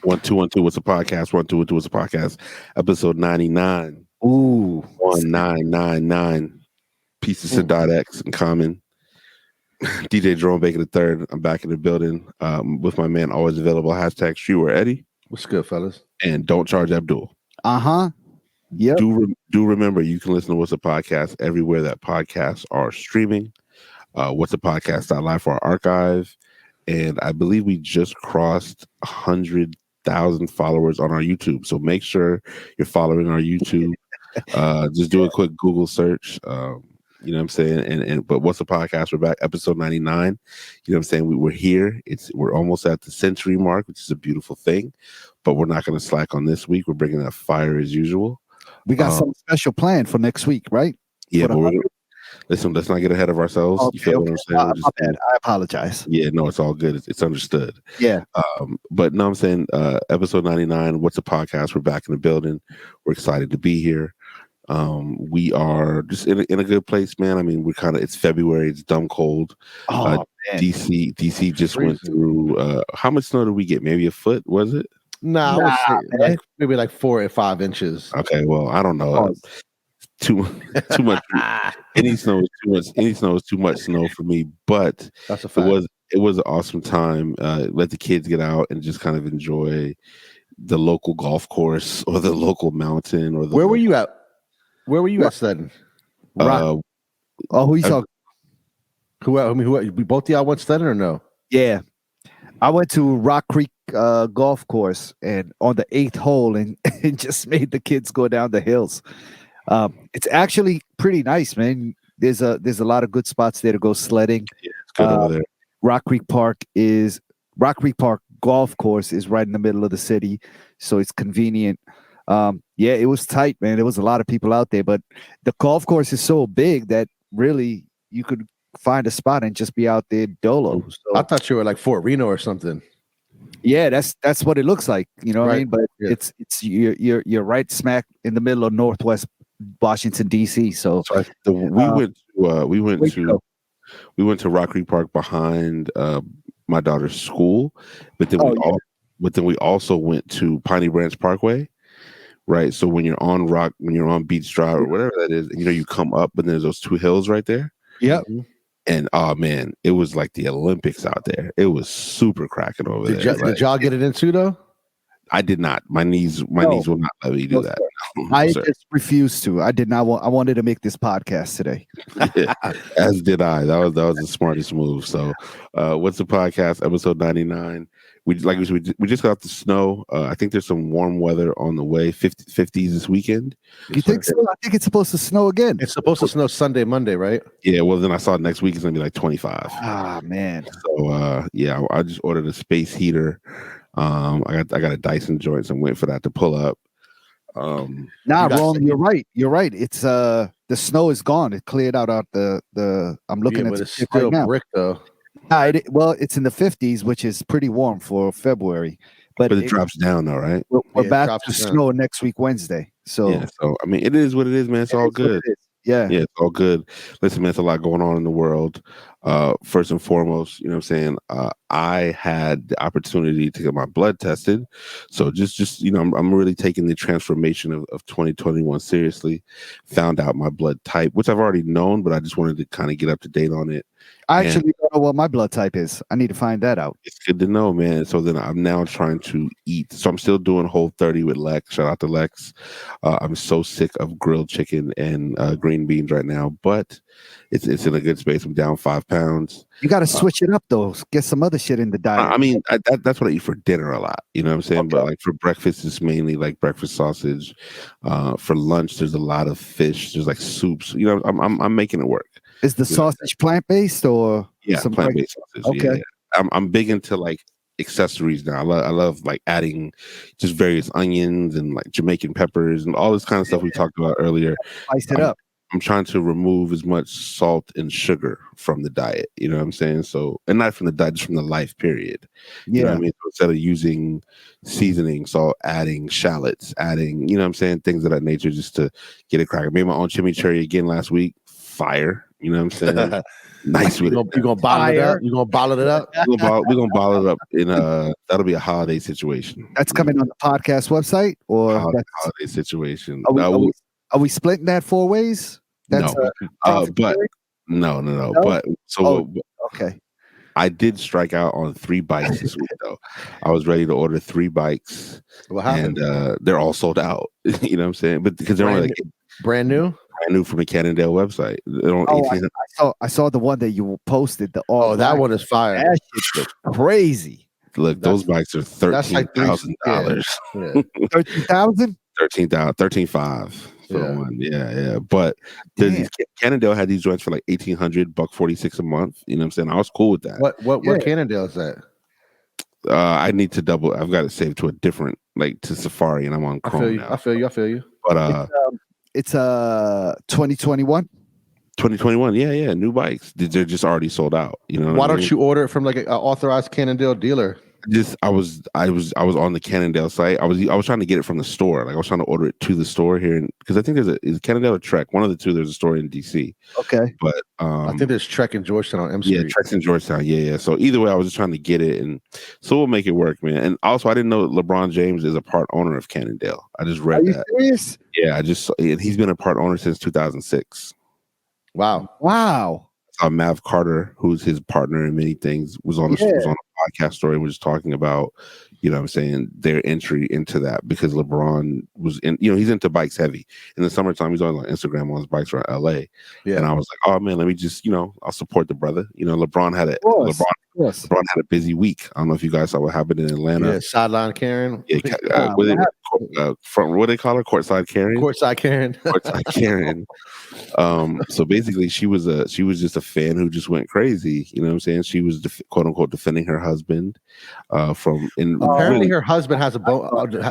1 2 1 2. What's a podcast? 1 2 1 2. What's a podcast? Episode 99. Ooh. 1999. Pieces to dot X in common. DJ Jerome Baker III. I'm back in the building with my man always available. Hashtag Streetwear Eddie. What's good, fellas? And don't charge Abdul. Yep. Do remember you can listen to What's a Podcast everywhere that podcasts are streaming. What's a Podcast.live for our archive. And I believe we just crossed 100,000 followers on our YouTube. So make sure you're following our YouTube. Just do a quick Google search. You know what I'm saying? But What's a Podcast? We're back, episode 99. You know what I'm saying? We're here. We're almost at the century mark, which is a beautiful thing. But we're not going to slack on this week. We're bringing that fire as usual. We got something special planned for next week, right? Yeah, but listen, let's not get ahead of ourselves. Okay, you feel what I'm saying? My bad. I apologize. Yeah, no, it's all good. It's understood. Yeah. But no, I'm saying episode 99, What's a Podcast? We're back in the building. We're excited to be here. We are just in a good place, man. I mean, it's February. It's dumb cold. Man. DC just went through, how much snow did we get? Maybe a foot, was it? I would say maybe like 4 or 5 inches. Okay, well, I don't know. Too much. Any snow is too much. Any snow is too much snow for me. But that's a fact. It was an awesome time. Let the kids get out and just kind of enjoy the local golf course or the local mountain or the. Where were you at? Where were you at, Sledden? Who you talking? Who? Both of y'all went Sledden or no? Yeah, I went to Rock Creek golf course and on the 8th hole and just made the kids go down the hills. It's actually pretty nice, man. There's a lot of good spots there to go sledding. Yeah, it's good over there. Rock Creek Park golf course is right in the middle of the city, so it's convenient. Yeah, it was tight, man. There was a lot of people out there, but the golf course is so big that really you could find a spot and just be out there dolo. So, I thought you were like Fort Reno or something. Yeah, that's what it looks like. You know what I mean? But yeah. you're right smack in the middle of Northwest Washington D.C. So we went to Rock Creek Park behind my daughter's school, but then we also went to Piney Branch Parkway. Right, so when you're on Beach Drive or whatever that is, you come up, and there's those 2 hills right there. Yep. And oh man, it was like the Olympics out there. It was super cracking over there. Did y'all get it in too though? I did not. My knees will not let me do that. I just refused to. I did not want. I wanted to make this podcast today. Yeah, as did I. That was the smartest move. So, What's the Podcast? Episode 99. We just got the snow. I think there's some warm weather on the way. 50s this weekend. You think so? I think it's supposed to snow again. It's supposed to snow Sunday, Monday, right? Yeah. Well, then I saw next week it's gonna be like 25. Ah, man. So yeah, I just ordered a space heater. I got a Dyson joint, so I'm waiting for that to pull up. Wrong. You're right. It's the snow is gone. It cleared out the. I'm looking at it. It's still right now. brick though. It's in the 50s, which is pretty warm for February. But it drops down though, right? We're back to snow next week, Wednesday. So yeah, so I mean, it is what it is, man. It's all good. Yeah, it's all good. Listen, man, it's a lot going on in the world. First and foremost, you know what I'm saying? I had the opportunity to get my blood tested. So just I'm really taking the transformation of 2021 seriously. Found out my blood type, which I've already known, but I just wanted to kind of get up to date on it. I actually don't know what my blood type is. I need to find that out. It's good to know, man. So then I'm now trying to eat. So I'm still doing Whole30 with Lex. Shout out to Lex. I'm so sick of grilled chicken and green beans right now, but it's in a good space. I'm down 5 pounds. You got to switch it up though. Get some other shit in the diet. I mean, that's what I eat for dinner a lot. You know what I'm saying? Okay. But like for breakfast, it's mainly like breakfast sausage. For lunch, there's a lot of fish. There's like soups. You know, I'm making it work. Is the sausage plant-based or plant-based sausage? Okay. Yeah. I'm big into like accessories now. I love like adding just various onions and like Jamaican peppers and all this kind of stuff we talked about earlier. Spice it up. I'm trying to remove as much salt and sugar from the diet. You know what I'm saying? So, and not from the diet, just from the life period. Yeah. You know what I mean? So instead of using seasoning, so adding shallots, adding, you know what I'm saying, things of that nature just to get it cracking. Made my own chimichurri again last week. fire. You know what I'm saying? Nice with it. You gonna bottle it up? You gonna bottle it up? We're gonna bottle it up in that'll be a holiday situation. That's coming on the podcast website, or holiday situation. Are we splitting that 4 ways? That's no. But no. But okay. I did strike out on 3 bikes this week, though. I was ready to order 3 bikes, and they're all sold out. You know what I'm saying? But because they're only like brand new from the Cannondale website. They're on I saw the one that you posted. That one is fire. That shit's crazy. Look, those bikes are $13,000. Yeah. 13,000? 13,500 for one. Yeah. But Cannondale had these joints for like $1,800, $146 a month. You know what I'm saying? I was cool with that. What Cannondale is that? I need to double. I've got it saved to a different, like to Safari, and I'm on Chrome now. I feel you. But it's 2021. 2021, yeah, new bikes. They're just already sold out. You know, why don't you order it from like an authorized Cannondale dealer? I was on the Cannondale site. I was trying to get it from the store. Like I was trying to order it to the store here, because I think is Cannondale or Trek. One of the two. There's a store in DC. Okay, but I think there's Trek in Georgetown on M Street. Yeah, Trek's in Georgetown. Yeah. So either way, I was just trying to get it, and so we'll make it work, man. And also, I didn't know that LeBron James is a part owner of Cannondale. I just read that. Are you serious? Yeah, and he's been a part owner since 2006. Wow. Mav Carter, who's his partner in many things, was on a podcast story, was talking about, you know what I'm saying, their entry into that, because LeBron was in, he's into bikes heavy. In the summertime, he's on Instagram on his bikes around LA. Yeah. And I was like, oh man, let me just, I'll support the brother. LeBron had a busy week. I don't know if you guys saw what happened in Atlanta. Yeah, sideline Karen. Yeah, what do they call her? Courtside Karen. Courtside Karen. Courtside Karen. So basically, she was just a fan who just went crazy. You know what I'm saying? She was quote unquote defending her husband apparently her husband has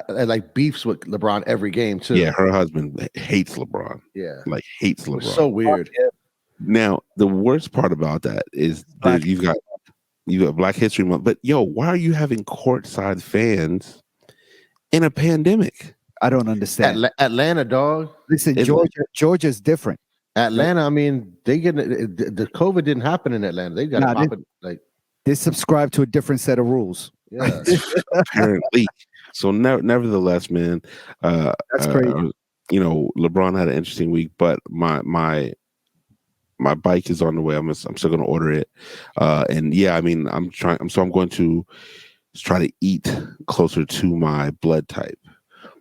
like beefs with LeBron every game too. Yeah, her husband hates LeBron. Yeah, like hates LeBron. So weird. Now the worst part about that is that you've got Black History Month, but why are you having courtside fans in a pandemic? I don't understand. Atlanta, dog. Listen, Georgia's different. Atlanta, I mean, they get the COVID didn't happen in Atlanta. They got they subscribe to a different set of rules. Yeah, apparently. So nevertheless, man, that's crazy. LeBron had an interesting week, but my bike is on the way. I'm still going to order it, and I mean, I'm going to try to eat closer to my blood type.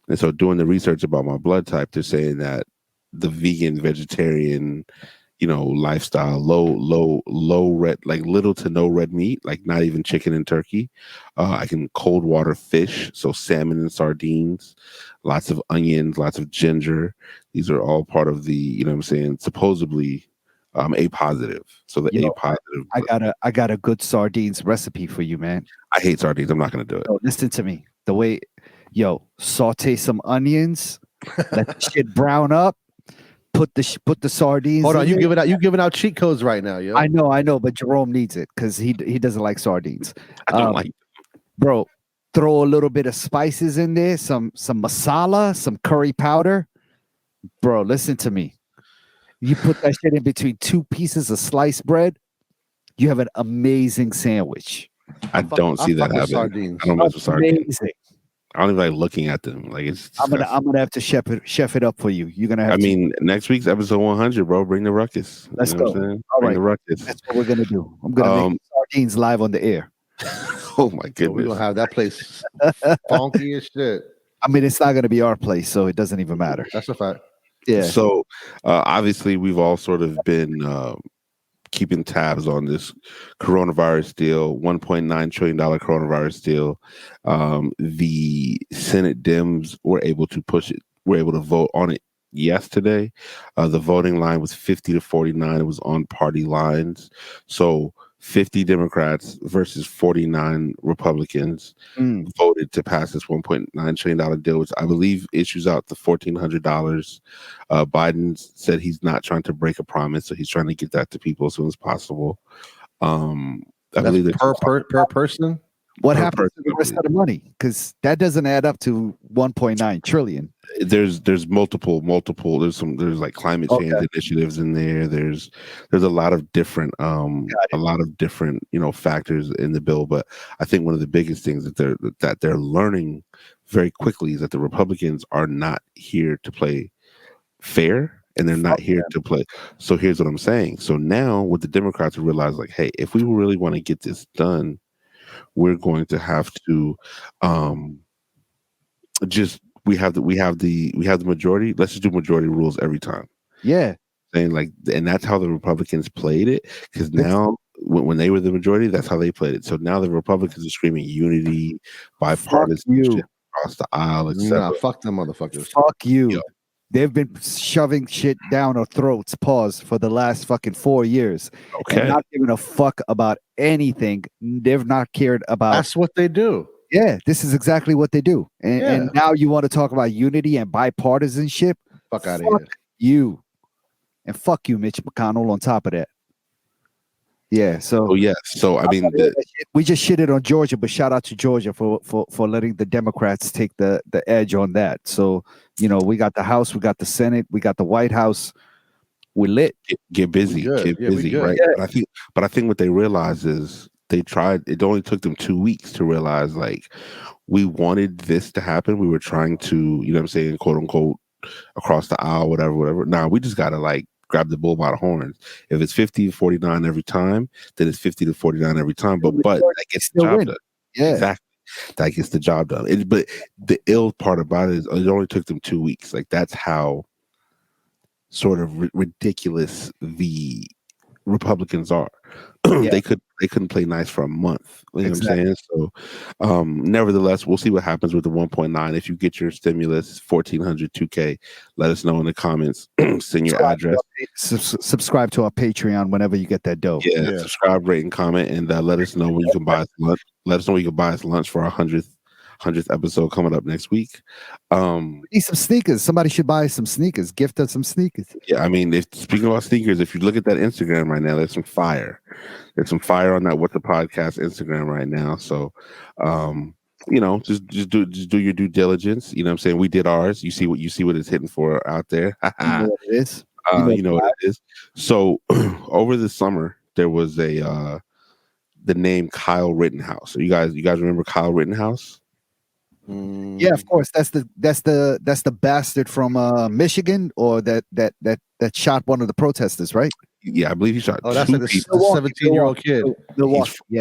And so doing the research about my blood type, they're saying that the vegan, vegetarian, lifestyle, low red, like little to no red meat, like not even chicken and turkey. I can cold water fish, so salmon and sardines, lots of onions, lots of ginger. These are all part of the, supposedly A positive. So the A positive. I got a good sardines recipe for you, man. I hate sardines. I'm not going to do it. Listen to me. The way, saute some onions, let the shit brown up. Put the sardines. Hold on, you giving out cheat codes right now, yo. I know, but Jerome needs it because he doesn't like sardines. I don't like them. Bro, throw a little bit of spices in there, some masala, some curry powder. Bro, listen to me. You put that shit in between 2 pieces of sliced bread, you have an amazing sandwich. I don't see that happening. I don't mess with sardines. Amazing. I don't even like looking at them. Like it's. I'm gonna have to chef it up for you. You're gonna have. Next week's episode 100, bro. Bring the ruckus. Let's go. Bring the ruckus. That's what we're gonna do. I'm gonna make sardines live on the air. Oh my goodness. We're gonna have that place funky as shit. I mean, it's not gonna be our place, so it doesn't even matter. That's a fact. Yeah. So obviously, we've all sort of been keeping tabs on this coronavirus deal, $1.9 trillion coronavirus deal. The Senate Dems were able to push it, were able to vote on it yesterday. The voting line was 50 to 49. It was on party lines. So 50 Democrats versus 49 Republicans voted to pass this $1.9 trillion deal, which I believe issues out the $1,400. Biden said he's not trying to break a promise, so he's trying to get that to people as soon as possible. I believe per person. What happens rest of the money? Because that doesn't add up to 1.9 trillion. There's multiple. There's like climate change initiatives in there. There's a lot of different factors in the bill. But I think one of the biggest things that they're learning very quickly is that the Republicans are not here to play fair. And they're not here to play. So here's what I'm saying. So now what the Democrats have realized, like, hey, if we really want to get this done, we're going to have to we have the majority. Let's just do majority rules every time. Yeah. And that's how the Republicans played it. Because now when they were the majority, that's how they played it. So now the Republicans are screaming unity, bipartisanship across the aisle, etc. Nah, fuck them motherfuckers. Fuck you. Yo. They've been shoving shit down our throats, for the last fucking 4 years. Okay. And not giving a fuck about anything. They've not cared about. That's what they do. Yeah, this is exactly what they do. And now you want to talk about unity and bipartisanship? Fuck out of here. You. And fuck you, Mitch McConnell, on top of that. Yeah, so I mean, we just shitted on Georgia, but shout out to Georgia for letting the Democrats take the edge on that. So, we got the House, we got the Senate, we got the White House. We lit. Get busy, right? Yeah. But I think what they realize is they tried. It only took them 2 weeks to realize, like, we wanted this to happen. We were trying to, quote unquote, across the aisle, whatever. Now we just gotta grab the bull by the horns. If it's 50-49 every time, then it's 50-49 every time. But that gets the job done. Yeah, exactly. That gets the job done. But the ill part about it is it only took them 2 weeks. Like, that's how sort of ridiculous the Republicans are. They couldn't play nice for a month. You know what I'm saying? So, nevertheless, we'll see what happens with the 1.9. If you get your stimulus, 1,400, 2K, let us know in the comments. Send your address. Subscribe to our Patreon whenever you get that dough. Yeah. Subscribe, rate, and comment, and let us know when you can buy us lunch. Let us know when you can buy us lunch for our 100th episode coming up next week. Need some sneakers. Somebody should buy some sneakers. Gift us some sneakers. Yeah, I mean, speaking about sneakers, if you look at that Instagram right now, there's some fire. There's some fire on that Whats'a Podcast Instagram right now. So, just do your due diligence. You know what I'm saying? We did ours. You see what it's hitting for out there. You know what it is. You know what it is. So over the summer, there was the name Kyle Rittenhouse. So you guys remember Kyle Rittenhouse? Yeah, of course. That's the bastard from Michigan, or that shot one of the protesters, right? Yeah, I believe he shot. Oh, that's like a 17-year-old kid.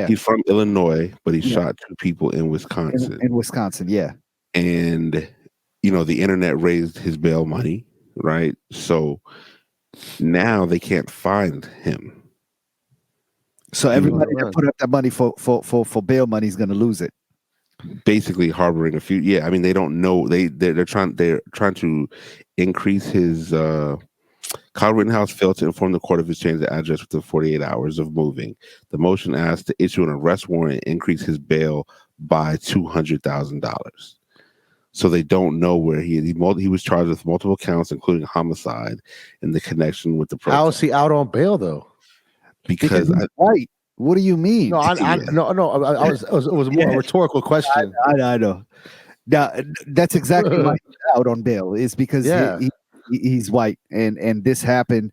He's from Illinois, but he shot 2 people in Wisconsin. In Wisconsin, yeah. And the internet raised his bail money, right? So now they can't find him. So everybody that put up that money for bail money is going to lose it. Basically harboring a few. Yeah, I mean, they don't know. They're trying to increase his. Kyle Rittenhouse failed to inform the court of his change of address within 48 hours of moving. The motion asked to issue an arrest warrant and increase his bail by $200,000. So they don't know where he is. He was charged with multiple counts, including homicide, in the connection with the protest. How is he out on bail though? Because white. What do you mean? No, it was more a rhetorical question. I know. Now, that's exactly why he's out on bail. Is because he's white, and this happened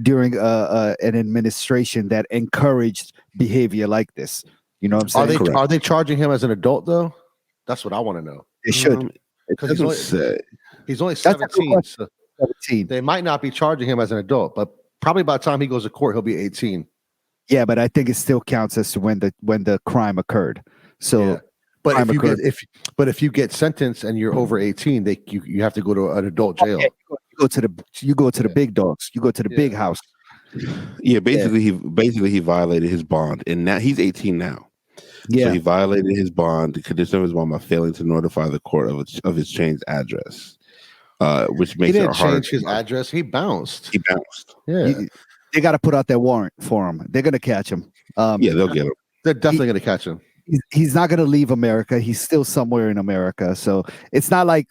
during an administration that encouraged behavior like this. You know what I'm saying? Are they charging him as an adult though? That's what I want to know. They should. He's only 17. So 17. They might not be charging him as an adult, but probably by the time he goes to court, he'll be 18. Yeah, but I think it still counts as to when the crime occurred. So, but if you get sentenced and you're over 18, you have to go to an adult jail. Okay. You go to the big dogs. You go to the big house. Yeah, basically he violated his bond, and now he's 18 now. Yeah, so he violated his bond, the condition of his bond, by failing to notify the court of his changed address, which makes it hard. He didn't change his address. He bounced. Yeah. They got to put out their warrant for him. They're going to catch him. They'll get him. They're definitely going to catch him. He's not going to leave America. He's still somewhere in America. So it's not like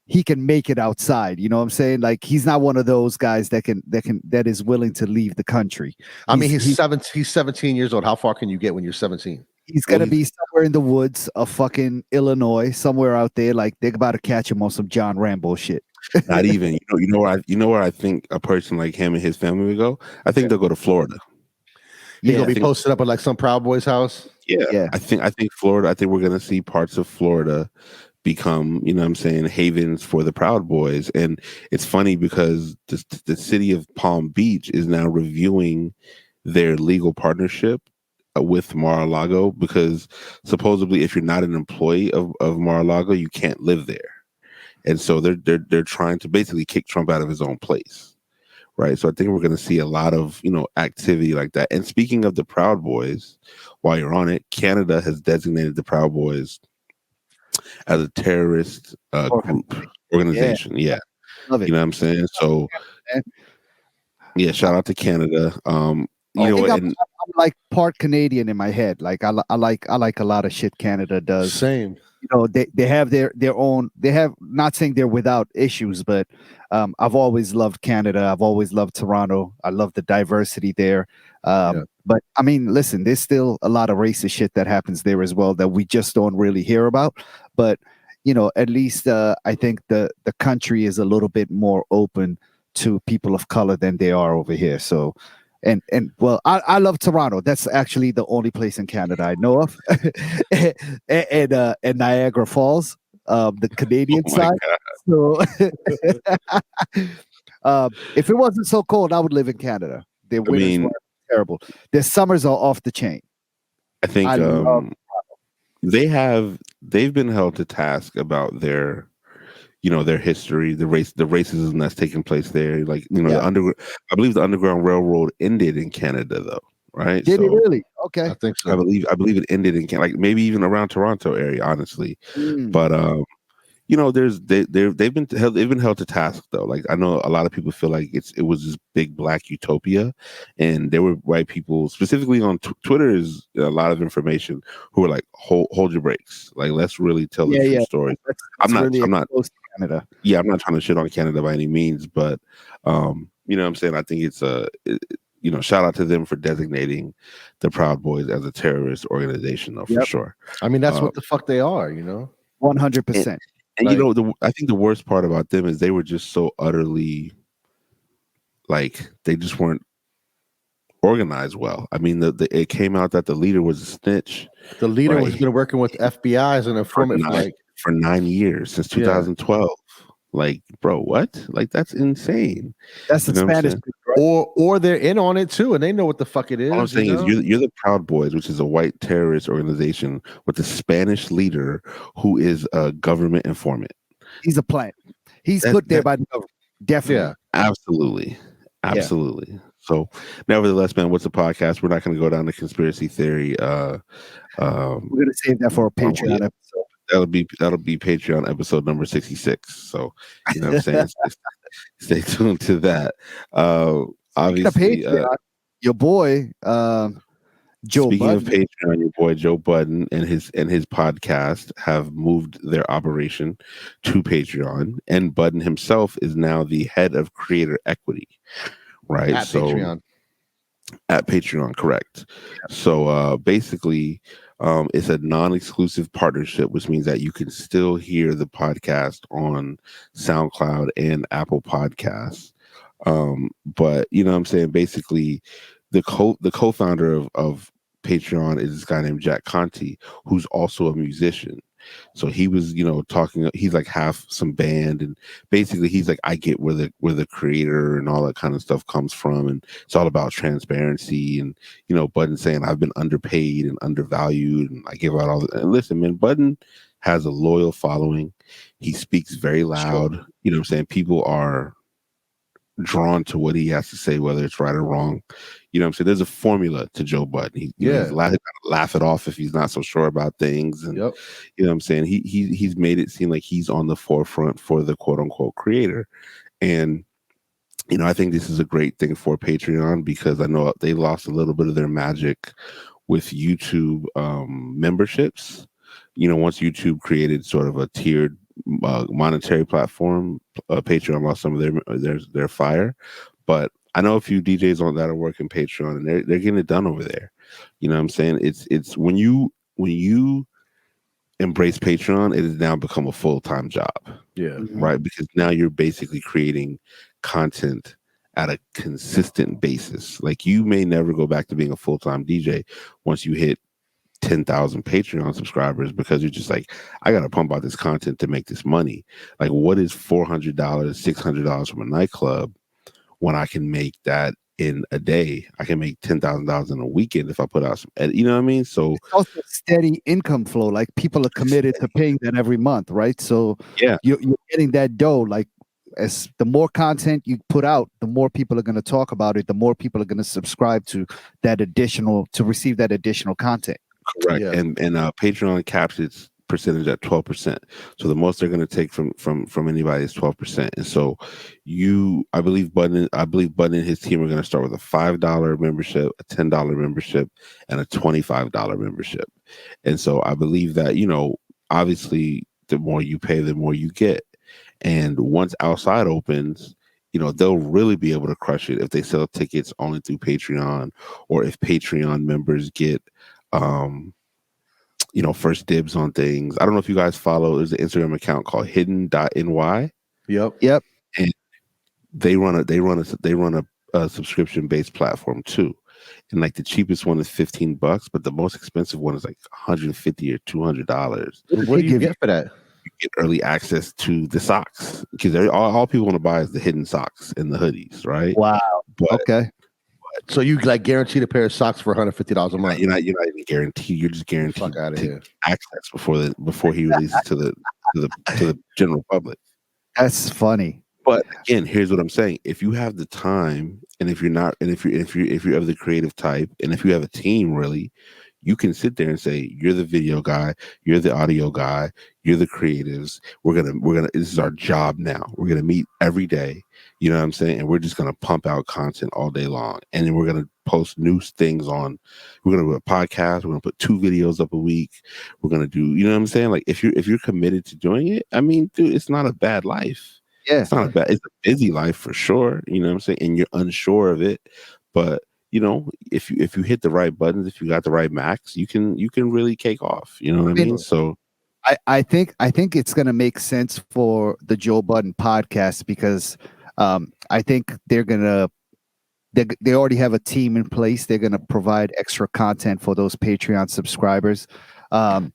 he can make it outside. You know what I'm saying? Like, he's not one of those guys that is willing to leave the country. He's 17 years old. How far can you get when you're 17? He's gonna be somewhere in the woods of fucking Illinois, somewhere out there. Like they're about to catch him on some John Rambo shit. Not even. You know where I think a person like him and his family would go. I think they'll go to Florida. He's gonna be posted up at like some Proud Boys house. Yeah. I think Florida. I think we're gonna see parts of Florida become, you know what I'm saying, havens for the Proud Boys. And it's funny because the city of Palm Beach is now reviewing their legal partnership with Mar-a-Lago, because supposedly if you're not an employee of Mar-a-Lago, you can't live there. And so they're trying to basically kick Trump out of his own place. Right. So I think we're going to see a lot of, activity like that. And speaking of the Proud Boys, while you're on it, Canada has designated the Proud Boys as a terrorist organization. Yeah. Love it. You know what I'm saying? So, yeah, shout out to Canada. I'm like part Canadian in my head. Like I like a lot of shit Canada does. Same. They have their own. They have, not saying they're without issues, but I've always loved Canada. I've always loved Toronto. I love the diversity there. But I mean, listen, there's still a lot of racist shit that happens there as well that we just don't really hear about. But at least I think the country is a little bit more open to people of color than they are over here. So. And well, I love Toronto. That's actually the only place in Canada I know of, and Niagara Falls, the Canadian side. God. So, if it wasn't so cold, I would live in Canada. Their winters were terrible. Their summers are off the chain. I think they've been held to task about their history, the racism that's taking place there. Like, I believe the Underground Railroad ended in Canada, though, right? Did it really? Okay. I think so. I believe it ended in Canada, like maybe even around Toronto area, honestly. But they've been held to task, though. Like, I know a lot of people feel like it was this big black utopia, and there were white people, specifically on Twitter, is a lot of information who were like, hold your brakes, like let's really tell the true story. I'm not Canada. Yeah, I'm not trying to shit on Canada by any means, but you know what I'm saying? I think it's shout out to them for designating the Proud Boys as a terrorist organization, though, for sure. I mean, that's what the fuck they are, 100%. And I think the worst part about them is they were just so utterly, like, they just weren't organized well. I mean, it came out that the leader was a snitch. The leader has been working with FBI as an informant for 9 years, since 2012. Like, bro, what? Like, that's insane. That's the Spanish, or they're in on it too, and they know what the fuck it is. All I'm saying is, you're the Proud Boys, which is a white terrorist organization with a Spanish leader who is a government informant. He's a plant. He's put there by the government. Definitely. Yeah, absolutely. Yeah. So, nevertheless, man, what's the podcast? We're not going to go down the conspiracy theory. We're going to save that for a Patreon episode. That'll be Patreon episode number 66. So, you know what I'm saying? Stay tuned to that. Obviously, your boy Joe speaking Budden. of Patreon, your boy Joe Budden and his podcast have moved their operation to Patreon, and Budden himself is now the head of creator equity, right? At Patreon, correct. So basically, it's a non-exclusive partnership, which means that you can still hear the podcast on SoundCloud and Apple Podcasts. But you know what I'm saying? Basically, the co-founder of Patreon is this guy named Jack Conti, who's also a musician. So he was, talking. He's like half some band, and basically he's like, I get where the creator and all that kind of stuff comes from, and it's all about transparency. And Budden saying I've been underpaid and undervalued, and I give out all. And listen, man, Budden has a loyal following. He speaks very loud. Sure. You know what I'm saying? People are drawn to what he has to say, whether it's right or wrong. You know what I'm saying? There's a formula to Joe Budden. He's laugh it off if he's not so sure about things. And you know what I'm saying? He's made it seem like he's on the forefront for the quote unquote creator. And I think this is a great thing for Patreon, because I know they lost a little bit of their magic with YouTube memberships. Once YouTube created sort of a tiered monetary platform, Patreon lost some of their fire. But I know a few DJs on that are working Patreon, and they're getting it done over there. You know what I'm saying? It's when you when you embrace Patreon, it has now become a full-time job. Yeah. Right. Because now you're basically creating content at a consistent basis. Like you may never go back to being a full-time DJ once you hit 10,000 Patreon subscribers, because you're just like, I got to pump out this content to make this money. Like, what is $400, $600 from a nightclub when I can make that in a day? I can make $10,000 in a weekend if I put out some, you know what I mean? So it's also steady income flow. Like people are committed to paying that every month, right? So yeah, you're getting that dough. Like as the more content you put out, the more people are going to talk about it. The more people are going to subscribe to receive that additional content. correct. Yeah. And Patreon caps its percentage at 12%. So the most they're going to take from anybody is 12%. And so I believe Button and his team are going to start with a $5 membership, a $10 membership, and a $25 membership. And so I believe that, obviously the more you pay, the more you get. And once Outside opens, they'll really be able to crush it if they sell tickets only through Patreon, or if Patreon members get first dibs on things. I don't know if you guys follow, there's an Instagram account called hidden.ny. Yep. And they run a subscription based platform too. And like the cheapest one is $15, but the most expensive one is like $150 or $200. What do you get for that? You get early access to the socks, because all people want to buy is the hidden socks and the hoodies, right? Wow. But, okay. So you like guaranteed a pair of socks for $150 a month? You're not even guaranteed. You're just guaranteed to access before he releases to the general public. That's funny. But again, here's what I'm saying: if you have the time, and if you're of the creative type, and if you have a team, really, you can sit there and say, you're the video guy, you're the audio guy, you're the creatives. We're gonna this is our job now. We're gonna meet every day. You know what I'm saying? And we're just gonna pump out content all day long. And then we're gonna post new things on. We're gonna do a podcast. We're gonna put 2 videos up a week. We're gonna do, you know what I'm saying? Like if you're committed to doing it, I mean, dude, it's not a bad life. Yeah. It's a busy life for sure. You know what I'm saying? And you're unsure of it. But if you hit the right buttons, if you got the right max, you can really cake off. You know what I mean? So I think it's gonna make sense for the Joe Budden podcast, because I think they already have a team in place. They're gonna provide extra content for those Patreon subscribers. And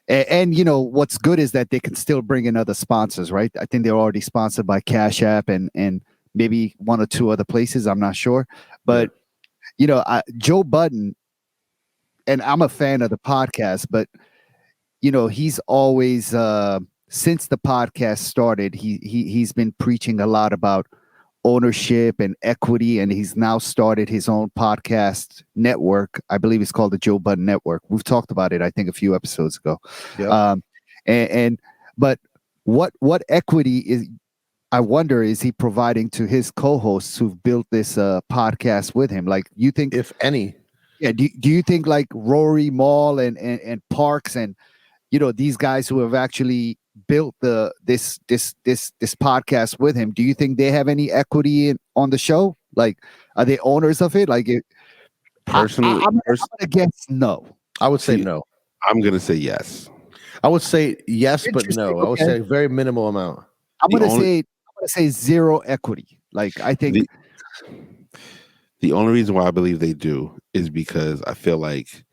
what's good is that they can still bring in other sponsors, right? I think they're already sponsored by Cash App and maybe 1 or 2 other places. I'm not sure, but Joe Budden, and I'm a fan of the podcast, but he's always since the podcast started, he's been preaching a lot about ownership and equity, and he's now started his own podcast network. I believe it's called the Joe Budden Network. We've talked about it, I think, a few episodes ago. Yep. But what equity is, I wonder, is he providing to his co-hosts who've built this podcast with him? Like, you think, if any? Yeah. Do you think like Rory Maul and Parks and these guys who have actually built this podcast with him, do you think they have any equity on the show? Like, are they owners of it? Like, personally, I'm gonna guess no. I would say no. I'm gonna say yes. I would say yes, but no. Okay. I would say a very minimal amount. I'm gonna say zero equity. Like, I think the only reason why I believe they do is because I feel like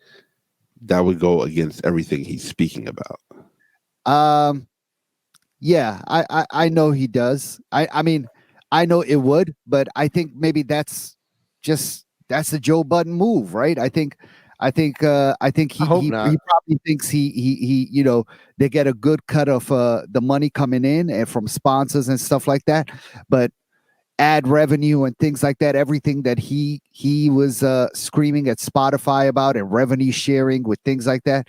that would go against everything he's speaking about. Yeah, I know he does. I mean, I know it would, but I think maybe that's a Joe Budden move, right? I think he probably thinks he they get a good cut of the money coming in and from sponsors and stuff like that, but ad revenue and things like that, everything that he was screaming at Spotify about, and revenue sharing with things like that,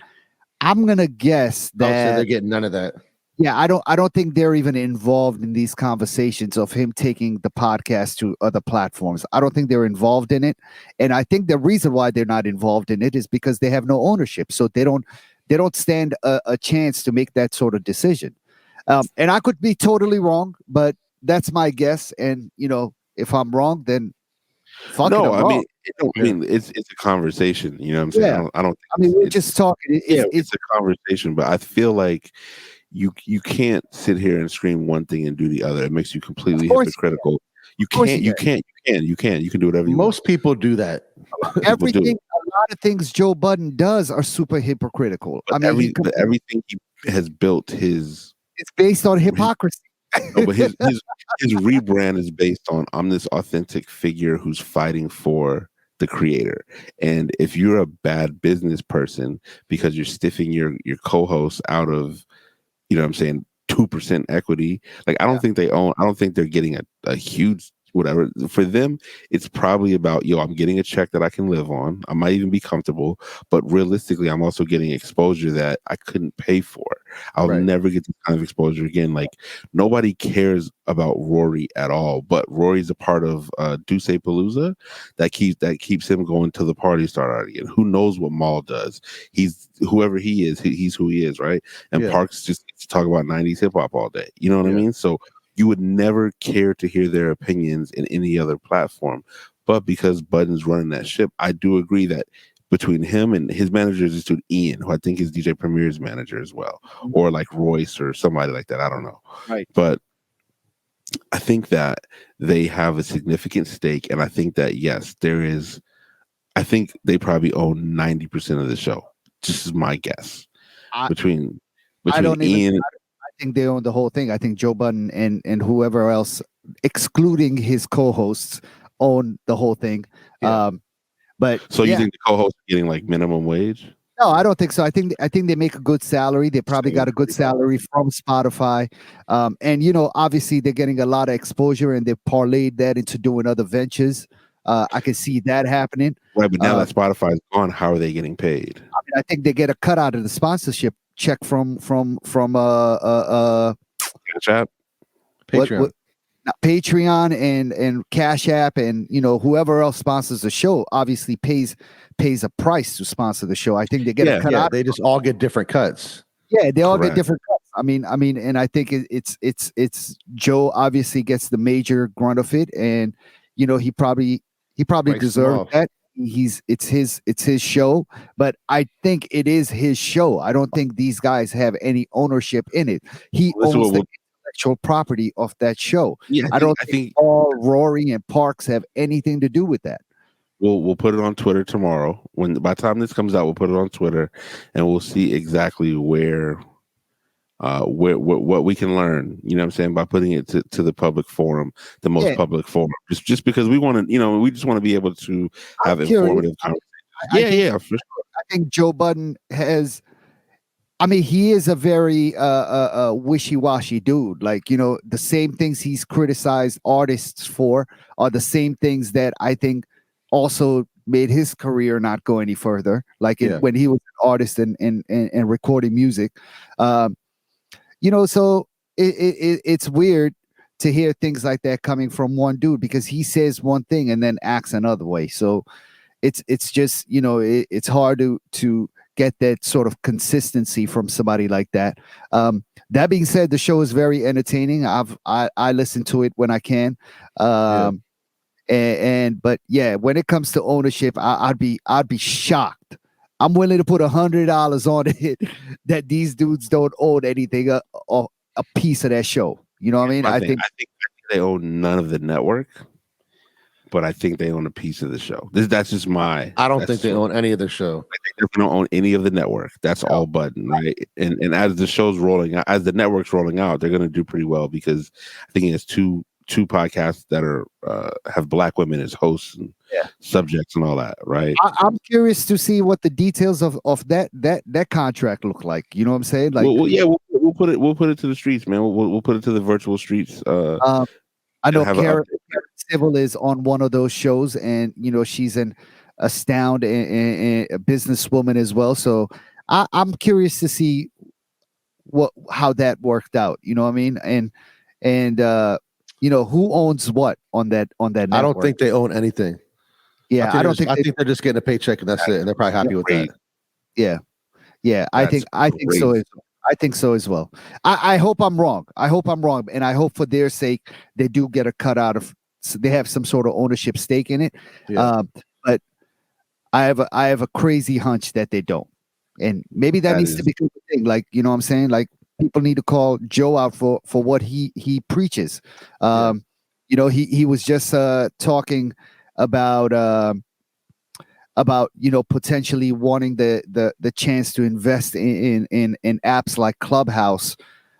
I'm gonna guess that they're getting none of that. Yeah, I don't think they're even involved in these conversations of him taking the podcast to other platforms. I don't think they're involved in it, and I think the reason why they're not involved in it is because they have no ownership, so they don't stand a chance to make that sort of decision. And I could be totally wrong, but that's my guess. And if I'm wrong, then fucking No, them up. I mean, it's a conversation. You know what I'm saying? Yeah. I don't I mean, we're just talking. it's a conversation, but I feel like you can't sit here and scream one thing and do the other. It makes you completely hypocritical. You can do whatever you want. Most people do that. Everything, a lot of things Joe Budden does are super hypocritical. But I mean, everything he has built it's based on hypocrisy. No, but his rebrand is based on I'm this authentic figure who's fighting for the creator. And if you're a bad business person because you're stiffing your co-host out of, you know what I'm saying, 2% equity, like I don't think they're getting a huge whatever. For them, it's probably about, I'm getting a check that I can live on. I might even be comfortable, but realistically, I'm also getting exposure that I couldn't pay for. I'll never get this kind of exposure again. Like nobody cares about Rory at all, but Rory's a part of Duce Palooza that keeps him going till the party start out again. Who knows what Maul does? He's whoever he is, he's who he is, right? And Parks just gets to talk about 90s hip hop all day. You know what I mean? So you would never care to hear their opinions in any other platform. But because Budden's running that ship, I do agree that between him and his manager is this dude Ian, who I think is DJ Premier's manager as well, or like Royce or somebody like that. I don't know. Right. But I think that they have a significant stake. And I think that, yes, I think they probably own 90% of the show. Just is my guess. Between Ian... I think they own the whole thing. I think Joe Budden and whoever else, excluding his co-hosts, own the whole thing. Yeah. But so you think the co-hosts are getting like minimum wage? No, I don't think so. I think they make a good salary. They probably got a good salary from Spotify, and obviously they're getting a lot of exposure, and they parlayed that into doing other ventures. I can see that happening. Right, but now that Spotify's gone, how are they getting paid? I think they get a cut out of the sponsorship check from Cash App, Patreon and Cash App, and whoever else sponsors the show obviously pays a price to sponsor the show. I think they get a cut out. They just all get different cuts. Yeah, they all get different cuts. I mean, and I think it's Joe obviously gets the major grunt of it, and he probably deserved that. It's his show, but I think it is his show. I don't think these guys have any ownership in it. He owns the intellectual property of that show. Yeah, I think all Rory and Parks have anything to do with that. We'll put it on Twitter tomorrow. By the time this comes out, we'll put it on Twitter, and we'll see exactly where what we can learn, you know what I'm saying, by putting it to the public forum, the most public forum, just because we want to, we just want to be able to have informative conversations. For sure. I think Joe Budden he is a very wishy-washy dude. Like, the same things he's criticized artists for are the same things that I think also made his career not go any further. Like when he was an artist and recording music. So it's weird to hear things like that coming from one dude, because he says one thing and then acts another way. So it's just, it's hard to get that sort of consistency from somebody like that. That being said, the show is very entertaining. I listen to it when I can. But when it comes to ownership, I'd be shocked. I'm willing to put $100 on it that these dudes don't own anything, a piece of that show. You know what I mean? I think they own none of the network, but I think they own a piece of the show. That's just my. I don't think they own any of the show. They don't own any of the network. That's all Budden, right? And as the show's rolling out, as the network's rolling out, they're going to do pretty well, because I think he has two podcasts that are have Black women as hosts and subjects and all that, right? I'm curious to see what the details of that contract look like. You know what I'm saying? Like, we'll put it to the streets, man. We'll put it to the virtual streets. I know Karen Civil is on one of those shows, and she's an astound and a businesswoman as well. So I'm curious to see how that worked out. You know what I mean? And who owns what on that network? I don't think they own anything. Yeah, I think they're just getting a paycheck and that's it, and they're probably happy with that. Yeah. I think so. I think so as well. I hope I'm wrong. And I hope for their sake they do get a cut out of they have some sort of ownership stake in it. Yeah. But I have a crazy hunch that they don't. And maybe that needs to become a thing. Like, you know what I'm saying? Like, people need to call Joe out for what he preaches. You know, he was just talking about potentially wanting the chance to invest in apps like Clubhouse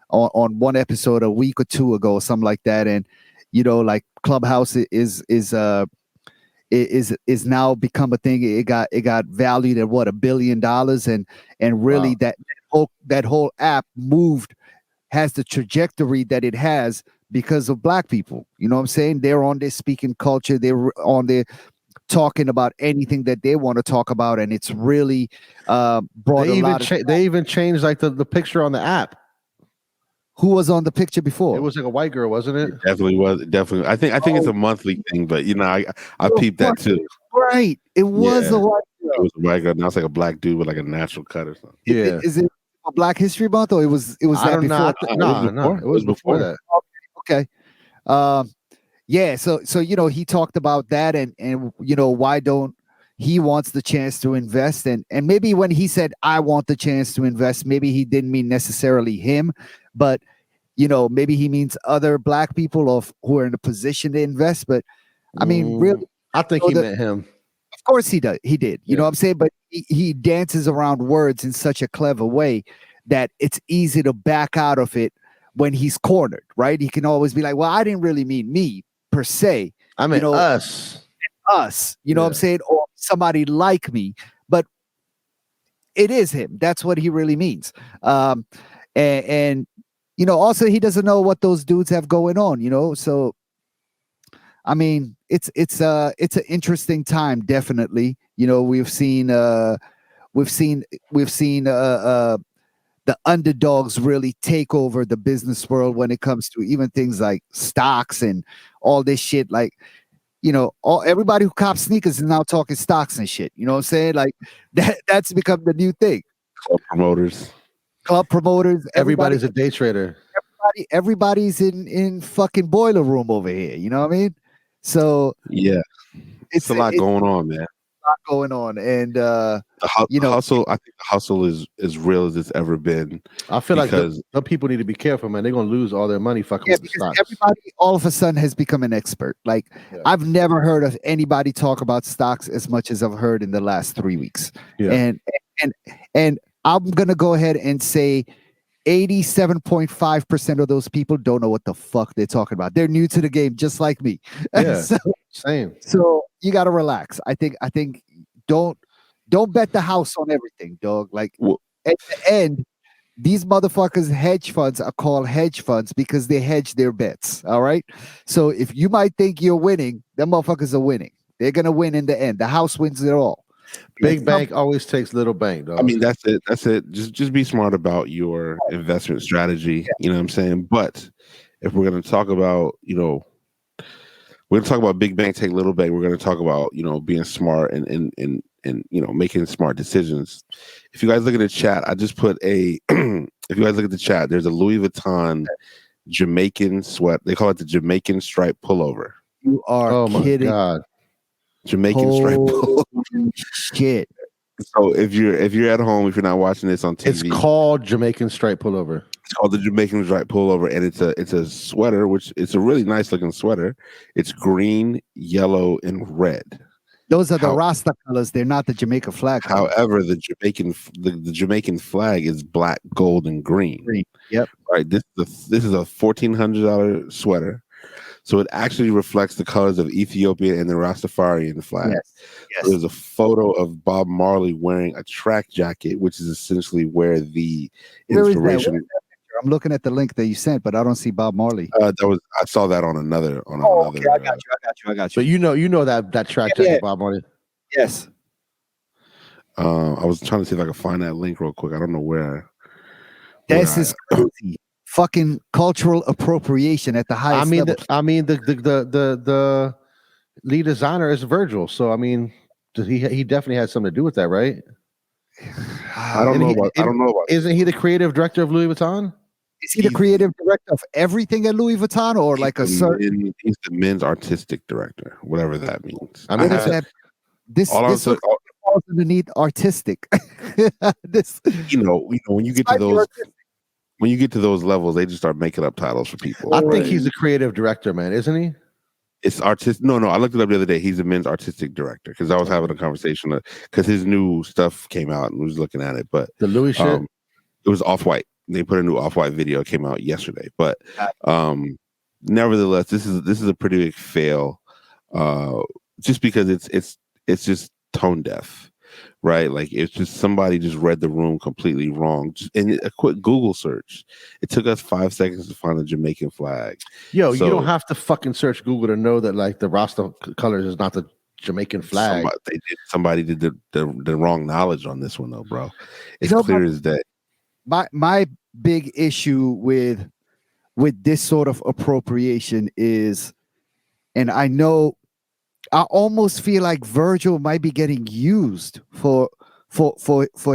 on one episode a week or two ago, or something like that. And you know, like Clubhouse is now become a thing. It got valued at what, $1 billion, and really that whole app has the trajectory that it has because of Black people. You know what I'm saying? They're on there speaking culture. They're on there talking about anything that they want to talk about, and it's really brought they even changed like the picture on the app. Who was on the picture before? It was like a white girl, wasn't it? It definitely was. Definitely. I think it's a monthly thing, but you know, I peeped that too. Right. It was a white girl. It was a white girl. Now it's like a black dude with like a natural cut or something. Yeah. Is it a Black History Month, or it was that before? No, it was before that. Okay. Yeah. So you know, he talked about that, and you know, why don't he wants the chance to invest, and maybe when he said I want the chance to invest, maybe he didn't mean necessarily him, but you know, maybe he means other Black people who are in a position to invest. But I mean, really, I think he meant him. Of course he did. You know what I'm saying? But he dances around words in such a clever way that it's easy to back out of it when he's cornered, right? He can always be like, well, I didn't really mean me per se. I mean, us, you know what I'm saying? Or somebody like me, but it is him. That's what he really means. And you know, also he doesn't know what those dudes have going on, you know? So, I mean, it's an interesting time, definitely. You know, we've seen the underdogs really take over the business world when it comes to even things like stocks and all this shit. Like, you know, everybody who cops sneakers is now talking stocks and shit. You know what I'm saying? Like that's become the new thing. Club promoters. Everybody's a day trader. Everybody's in fucking boiler room over here. You know what I mean? So yeah, it's a lot going on, man. A lot going on, and you know, hustle. I think the hustle is as real as it's ever been. I feel like the people need to be careful, man. They're gonna lose all their money fucking with the stocks. Everybody all of a sudden has become an expert. Like I've never heard of anybody talk about stocks as much as I've heard in the last 3 weeks. Yeah. And I'm gonna go ahead and say 87.5% of those people don't know what the fuck they're talking about. They're new to the game, just like me. Yeah, same. So you got to relax. I think don't bet the house on everything, dog. Like at the end, these motherfuckers hedge funds are called hedge funds because they hedge their bets. All right. So if you might think you're winning, them motherfuckers are winning. They're gonna win in the end. The house wins it all. Big bank always takes little bank, dog. I mean, that's it. Just be smart about your investment strategy. Yeah. You know what I'm saying? But if we're going to talk about, you know, we're going to talk about big bank, take little bank. We're going to talk about, you know, being smart and you know, making smart decisions. If you guys look at the chat, I just put if you guys look at the chat, there's a Louis Vuitton Jamaican sweat. They call it the Jamaican stripe pullover. You are kidding. My God. Jamaican stripe pullover. Shit. So if you're at home, if you're not watching this on TV, it's called Jamaican stripe pullover. It's called the Jamaican stripe pullover, and it's a sweater, which it's a really nice looking sweater. It's green, yellow, and red. Those are the Rasta colors. They're not the Jamaica flag colors. However, the Jamaican flag is black, gold, and green. Yep. Right. This is a $1,400 sweater. So it actually reflects the colors of Ethiopia and the Rastafarian flag. Yes. So there's a photo of Bob Marley wearing a track jacket, which is essentially where the inspiration. I'm looking at the link that you sent, but I don't see Bob Marley. I saw that on another. Okay, I got you. But you know that track jacket, Bob Marley. Yes. I was trying to see if I could find that link real quick. I don't know where. This is crazy. Fucking cultural appropriation at the highest level. The lead designer is Virgil, so I mean, he definitely had something to do with that, right? I don't know about. Isn't he the creative director of Louis Vuitton? Is he the creative director of everything at Louis Vuitton, or like a certain? He's the men's artistic director, whatever that means. I mean, this falls underneath artistic. This, when you get to those. When you get to those levels, they just start making up titles for people. I think he's a creative director, man, isn't he? It's artistic. No, I looked it up the other day. He's a men's artistic director because I was having a conversation because his new stuff came out and was looking at it. But the Louis shit, it was Off-White. They put a new Off-White video, came out yesterday. But nevertheless, this is a pretty big fail. Just because it's just tone deaf. Right, like it's just somebody just read the room completely wrong. And a quick Google search, it took us 5 seconds to find a Jamaican flag. You don't have to fucking search Google to know that like the Rasta colors is not the Jamaican flag. Somebody did the wrong knowledge on this one though, bro. It's clear as day. My big issue with this sort of appropriation is, and I almost feel like Virgil might be getting used for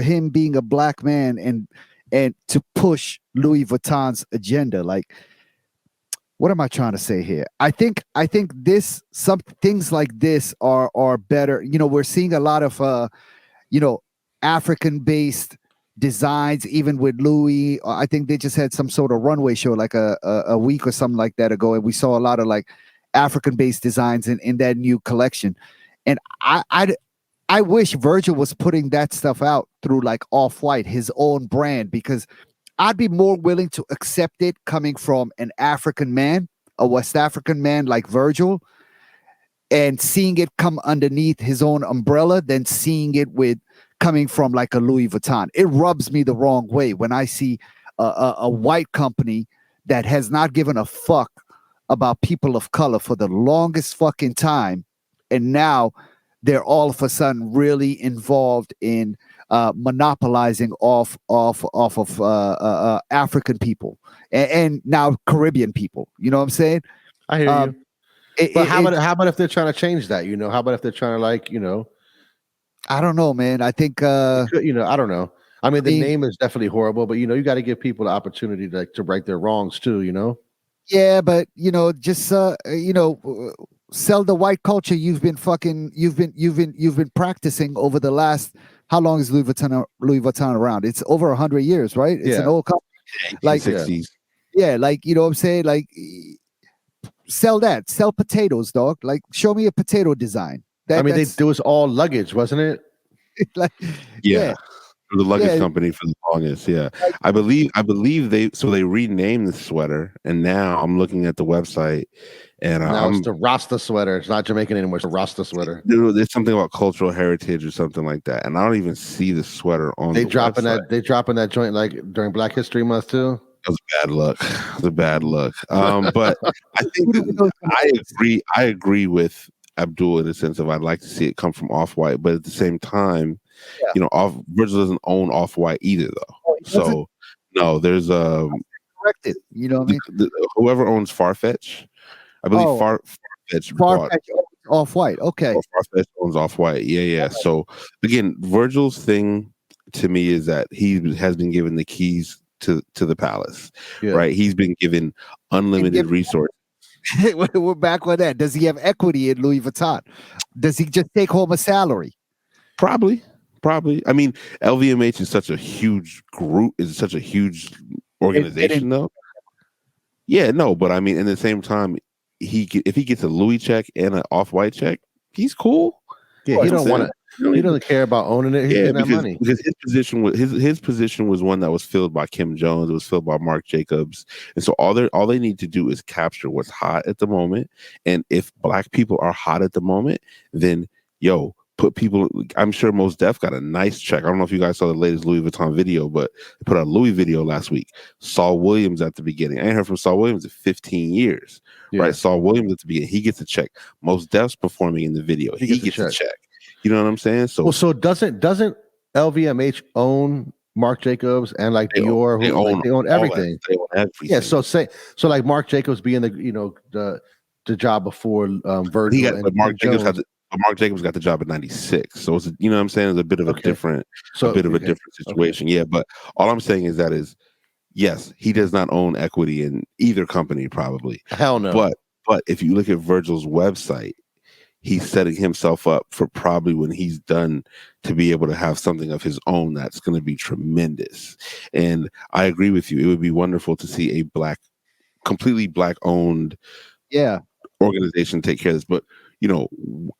him being a black man and to push Louis Vuitton's agenda. Like, what am I trying to say here? I think some things like this are better. We're seeing a lot of African-based designs, even with Louis. I think they just had some sort of runway show like a week or something like that ago, and we saw a lot of like African-based designs in that new collection. And I wish Virgil was putting that stuff out through like Off-White, his own brand, because I'd be more willing to accept it coming from an African man, a West African man like Virgil, and seeing it come underneath his own umbrella than seeing it coming from like a Louis Vuitton. It rubs me the wrong way when I see a white company that has not given a fuck about people of color for the longest fucking time, and now they're all of a sudden really involved in monopolizing off of African people and now Caribbean people. You know what I'm saying? I hear you. But how about if they're trying to change that? How about if they're trying to I don't know, man. I think I don't know. I mean, the name is definitely horrible, but you got to give people the opportunity to right their wrongs too. Yeah, but just sell the white culture you've been practicing over the last, how long is Louis Vuitton around? It's over 100 years, right? It's an old company. Like 60s. Yeah, like what I'm saying, like sell potatoes, dog. Like show me a potato design. It was all luggage, wasn't it? Like yeah. For the luggage company for the longest, yeah. I believe they renamed the sweater, and now I'm looking at the website, and now it's the Rasta sweater. It's not Jamaican anymore. It's a Rasta sweater. There's something about cultural heritage or something like that, and I don't even see the sweater on. They dropping that joint like during Black History Month too. That was a bad look. But I think I agree with Abdul in the sense of I'd like to see it come from Off-White, but at the same time, Virgil doesn't own Off-White either, though. So no, there's corrected. You know what I mean? Whoever owns Farfetch, I believe Farfetch Off-White. Okay, Farfetch owns Off-White. Yeah. Okay. So again, Virgil's thing to me is that he has been given the keys to the palace, right? He's been given unlimited resources. We're back on that. Does he have equity in Louis Vuitton? Does he just take home a salary? Probably. I mean, LVMH is such a huge group, is such a huge organization, though. Yeah, no, but I mean, in the same time, if he gets a Louis check and an Off-White check, he's cool. Yeah, he don't want to. He doesn't care about owning it. He's getting that money. Because his position was one that was filled by Kim Jones. It was filled by Marc Jacobs, and so all they need to do is capture what's hot at the moment. And if black people are hot at the moment, then put people. I'm sure Mos Def got a nice check. I don't know if you guys saw the latest Louis Vuitton video, but they put out a Louis video last week. Saul Williams at the beginning. I ain't heard from Saul Williams in 15 years. Yeah. Right, Saul Williams at the beginning. He gets a check. Mos Def's performing in the video. He gets a check. You know what I'm saying? So doesn't LVMH own Marc Jacobs and like Dior? They own everything. They own everything. Yeah. So like Marc Jacobs being the job before Virgil. Marc Jacobs got the job at 96. So it's what I'm saying? It's a bit of a different situation. Yeah. But all I'm saying is Yes, he does not own equity in either company, probably. Hell no. But if you look at Virgil's website, he's setting himself up for probably when he's done to be able to have something of his own that's going to be tremendous. And I agree with you. It would be wonderful to see a completely black owned organization take care of this. But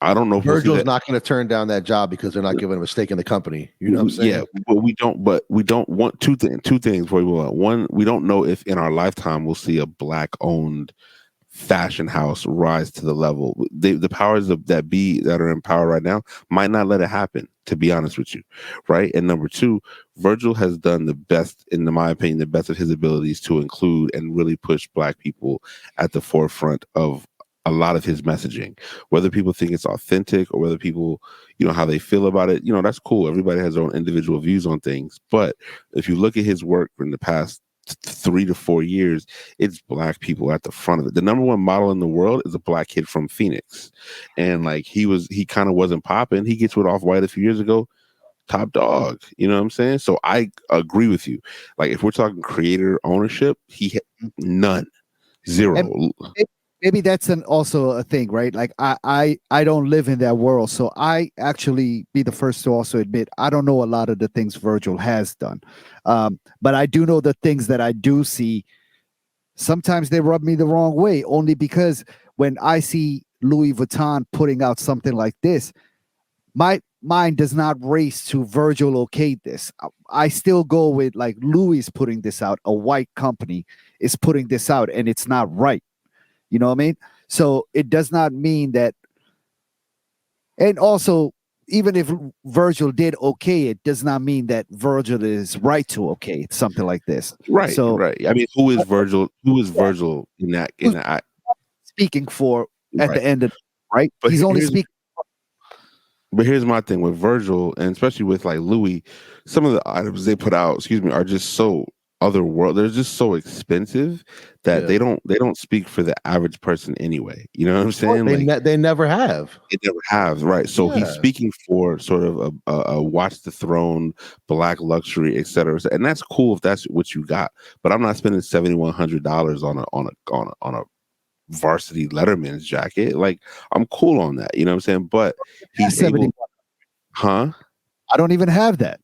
I don't know if Virgil's not going to turn down that job because they're not giving him a stake in the company. You know what I'm saying? Yeah, but we don't want two things. One, we don't know if in our lifetime we'll see a black owned fashion house rise to the level. The powers that be that are in power right now might not let it happen, to be honest with you, right? And number two, Virgil has done the best, in my opinion, the best of his abilities to include and really push black people at the forefront of a lot of his messaging. Whether people think it's authentic or whether people, how they feel about it, that's cool. Everybody has their own individual views on things. But if you look at his work in the past 3 to 4 years, it's black people at the front of it. The number one model in the world is a black kid from Phoenix, and like he kind of wasn't popping. He gets with Off-White a few years ago, top dog. You know what I'm saying? So I agree with you. Like if we're talking creator ownership, none, zero. And maybe that's also a thing, right? Like I don't live in that world, so I actually be the first to also admit I don't know a lot of the things Virgil has done, but I do know the things that I do see. Sometimes they rub me the wrong way, only because when I see Louis Vuitton putting out something like this, my mind does not race to Virgil okayed this. I still go with like Louis putting this out. A white company is putting this out, and it's not right. You know what I mean? So it does not mean that. And also, even if Virgil did okay, it does not mean that Virgil is right to okay something like this. Right. So, right. I mean, who is Virgil? Who is Virgil in that? Speaking for at the end of right? But he's only speaking. But here's my thing with Virgil, and especially with like Louis, some of the items they put out, are just so otherworld. They're just so expensive that they don't speak for the average person anyway. You know what I'm saying? They never have. It never have, right? So he's speaking for sort of a watch the throne, black luxury, et cetera. And that's cool if that's what you got. But I'm not spending $7,100 on a varsity Letterman's jacket. Like I'm cool on that. You know what I'm saying? But he's able, I don't even have that.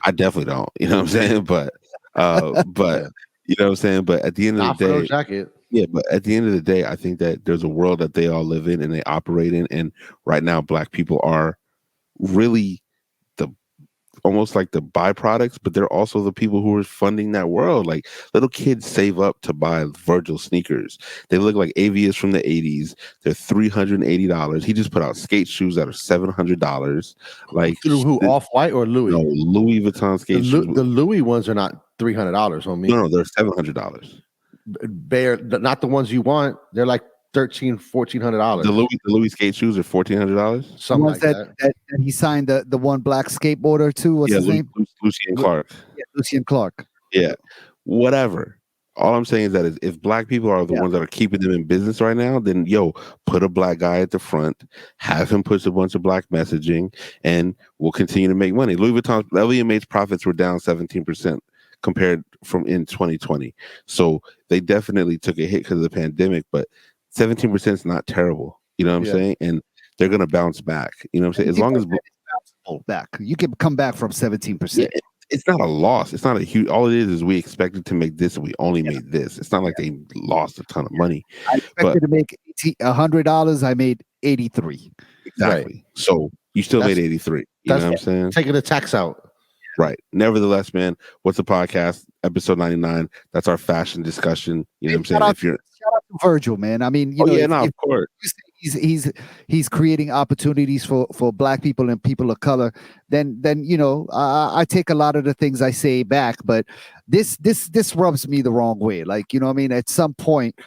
I definitely don't. You know what I'm saying? But you know what I'm saying? But at the end of the day, jacket. Yeah, but at the end of the day, I think that there's a world that they all live in and they operate in. And right now, black people are really almost like the byproducts, but they're also the people who are funding that world. Like little kids save up to buy Virgil sneakers. They look like Avias from the 80s. They're $380. He just put out skate shoes that are $700. Like through who? Off-White or Louis? No, Louis Vuitton skate shoes. The Louis ones are not $300 on me. No, they're $700. They're not the ones you want. They're like $1,400. The Louis skate shoes are $1,400. Something like that he signed the one black skateboarder to. What's his name? Lucien Clark. Yeah, Lucien Clark. Yeah, whatever. All I'm saying is that if black people are the ones that are keeping them in business right now, then put a black guy at the front, have him push a bunch of black messaging, and we'll continue to make money. Louis Vuitton LVMH's profits were down 17% compared from in 2020. So they definitely took a hit because of the pandemic, but 17% is not terrible. You know what I'm saying? And they're going to bounce back. You know what I'm saying? As long as back, you can come back from 17%. It's not a loss. It's not a huge. All it is we expected to make this, and we only made this. It's not like they lost a ton of money. I expected to make $100. I made 83. Exactly. Right. So you still made 83. You know what I'm saying? Taking the tax out. Right. Nevertheless, man, What's the Podcast? Episode 99. That's our fashion discussion. You know what I'm saying? Shout out to Virgil, man. I mean, of course. He's creating opportunities for black people and people of color. Then I take a lot of the things I say back, but this rubs me the wrong way. Like, you know what I mean? At some point,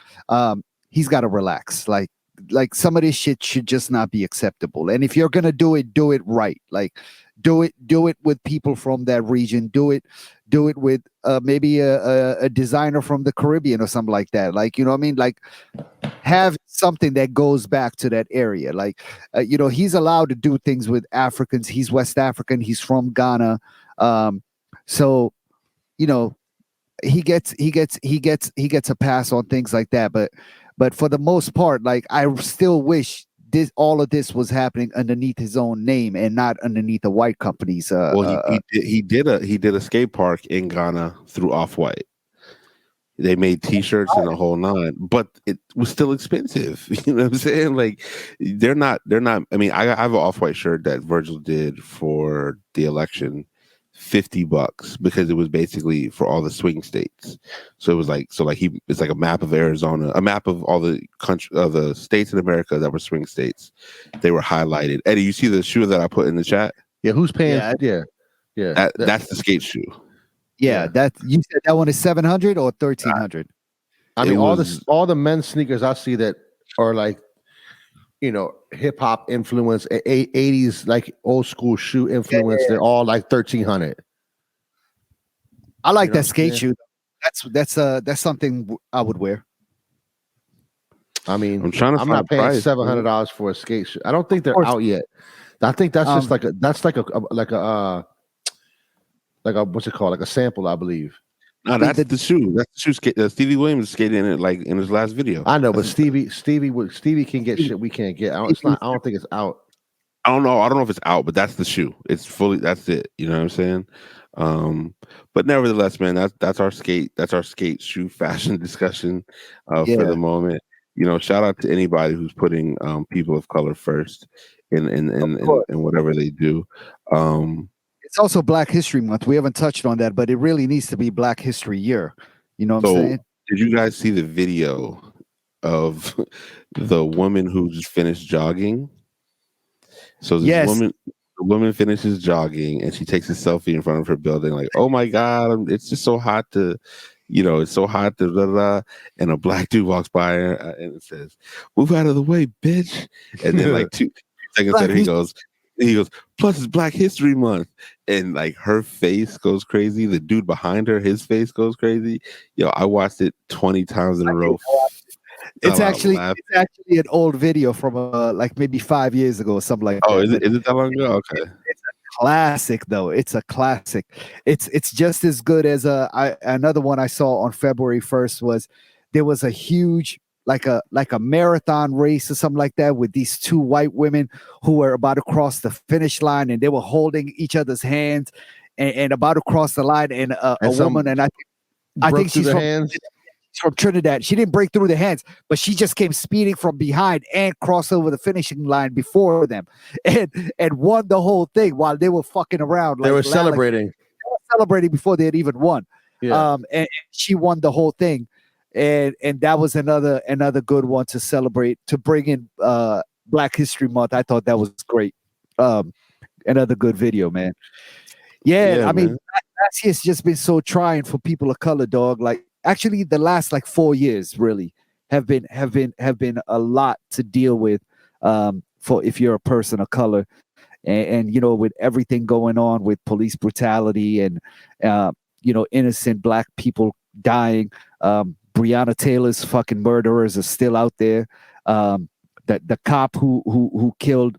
he's got to relax. Like some of this shit should just not be acceptable. And if you're gonna do it right. Like do it with people from that region. Do it with maybe a designer from the Caribbean or something like that. Like, you know what I mean? Like have something that goes back to that area. Like, he's allowed to do things with Africans. He's West African. He's from Ghana. So, he gets a pass on things like that, but for the most part, like I still wish all of this was happening underneath his own name and not underneath the white companies. He did a skate park in Ghana through Off-White. They made T-shirts and the whole nine, but it was still expensive. You know what I'm saying? Like they're not. I mean, I have an Off-White shirt that Virgil did for the election, $50 because it was basically for all the swing states. So it was like it's like a map of Arizona, a map of all the country of the states in America that were swing states. They were highlighted. Eddie, you see the shoe that I put in the chat? Yeah, who's paying? Yeah. That's the skate shoe. Yeah, that you said that one is 700 or 1,300. I mean, all the men's sneakers I see that are like, hip hop influence, 80s like old school shoe influence. Yeah. They're all like 1,300. I like that skate shoe. That's something I would wear. I mean, I'm not paying $700 for a skate shoe. I don't think they're out yet. I think that's just like a what's it called? Like a sample, I believe. No, that's the shoe. That's the shoe. Stevie Williams skated in it like in his last video. I know, but Stevie can get shit we can't get. I don't think it's out. I don't know if it's out, but that's the shoe. It's fully. That's it. You know what I'm saying? But nevertheless, man, that's our skate shoe fashion discussion for the moment. Shout out to anybody who's putting people of color first in whatever they do. It's also Black History Month. We haven't touched on that, but it really needs to be Black History Year. You know what I'm saying? Did you guys see the video of the woman who just finished jogging? So this woman finishes jogging and she takes a selfie in front of her building, like, oh my God, it's just so hot to, it's so hot to blah, blah, and a black dude walks by her and it says, move out of the way, bitch. And then like 2 seconds later, he goes, plus it's Black History Month. And like her face goes crazy. The dude behind her, his face goes crazy. Yo, I watched it 20 times in a row. It's actually an old video from like maybe 5 years ago or something like that. Oh, is it that long ago? Okay. It's a classic though. It's a classic. It's just as good as another one I saw on February 1st was there was a huge like a marathon race or something like that with these 2 white women who were about to cross the finish line and they were holding each other's hands and about to cross the line and a woman, and I think she's from Trinidad. She didn't break through the hands, but she just came speeding from behind and crossed over the finishing line before them and won the whole thing while they were fucking around. They were celebrating. They were celebrating before they had even won. Yeah. And she won the whole thing. And that was another good one to celebrate, to bring in Black History Month. I thought that was great. Another good video, man. Yeah, I mean, last year's just been so trying for people of color, dog. Like, actually, the last like 4 years really have been a lot to deal with for if you're a person of color, and with everything going on with police brutality and innocent Black people dying. Breonna Taylor's fucking murderers are still out there. The cop who killed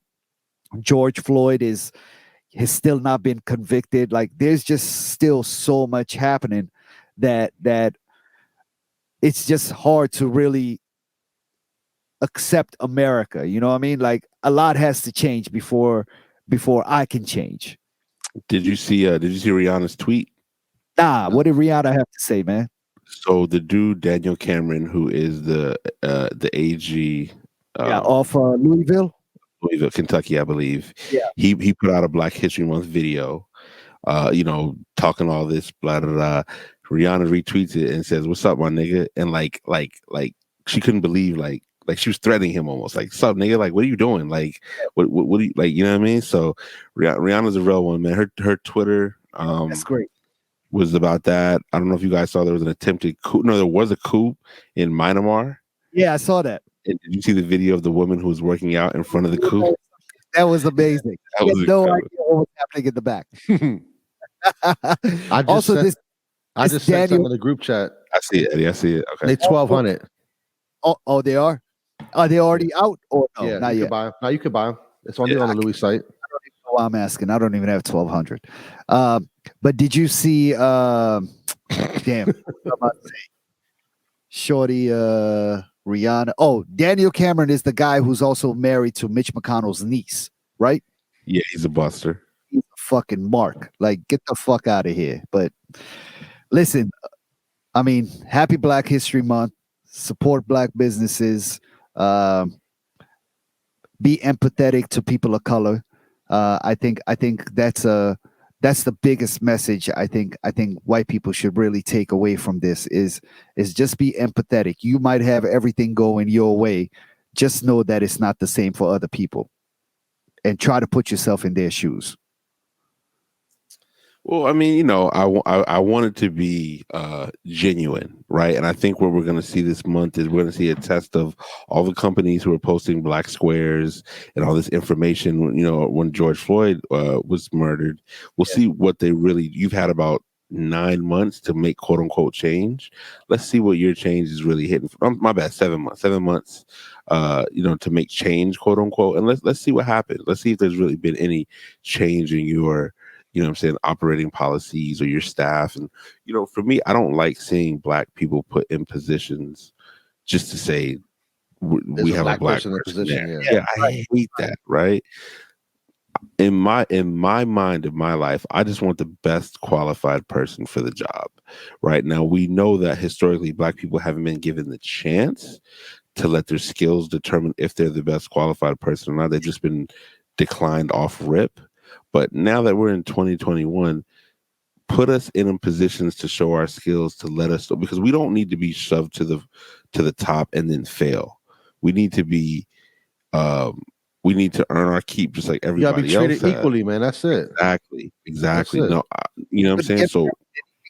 George Floyd has still not been convicted. Like, there's just still so much happening that it's just hard to really accept America. You know what I mean? Like, a lot has to change before I can change. Did you see Rihanna's tweet? Nah, what did Rihanna have to say, man? So the dude Daniel Cameron, who is the AG, off Louisville, Kentucky, I believe. Yeah, he put out a Black History Month video, talking all this blah blah blah. Rihanna retweets it and says, "What's up, my nigga?" And like she couldn't believe like she was threatening him almost, like, "Sup, nigga? Like, what are you doing? Like, what do you like? You know what I mean?" So Rihanna's a real one, man. Her Twitter, that's great. Was about that. I don't know if you guys saw there was an attempted coup. No, there was a coup in Myanmar. Yeah, I saw that. And did you see the video of the woman who was working out in front of the coup? That was amazing. I had no idea what was happening in the back. I just sent some in the group chat. I see it, Eddie. I see it. Okay. They 1,200. Oh, they are? Are they already out? Or no, yeah, not you yet. Could buy them. No, you could buy them. It's on the Louis site. I don't even know why I'm asking. I don't even have 1,200. But did you see? Damn, I'm about to say, Shorty, Rihanna. Oh, Daniel Cameron is the guy who's also married to Mitch McConnell's niece, right? Yeah, he's a buster. He's a fucking mark. Like, get the fuck out of here. But listen, I mean, happy Black History Month. Support Black businesses. Be empathetic to people of color. I think that's the biggest message I think white people should really take away from this is just be empathetic. You might have everything going your way. Just know that it's not the same for other people. And try to put yourself in their shoes. Well, I mean, you know, I want it to be genuine, right? And I think what we're going to see this month is we're going to see a test of all the companies who are posting black squares and all this information. You know, when George Floyd was murdered, we'll see what they really. You've had about 9 months to make quote unquote change. Let's see what your change is really hitting. My bad, 7 months. 7 months. You know, to make change, quote unquote, and let's see what happens. Let's see if there's really been any change in your, you know what I'm saying, operating policies or your staff. And, you know, for me, I don't like seeing black people put in positions just to say we have a black person in position. Yeah, I hate that, right? In my mind, in my life, I just want the best qualified person for the job. Right now, we know that historically black people haven't been given the chance to let their skills determine if they're the best qualified person or not. They've just been declined off rip. But now that we're in 2021, put us in positions to show our skills, to let us, because we don't need to be shoved to the top and then fail. We need to be, we need to earn our keep just like everybody else. You gotta be treated equally, man. That's it. Exactly. No, you know what I'm saying? So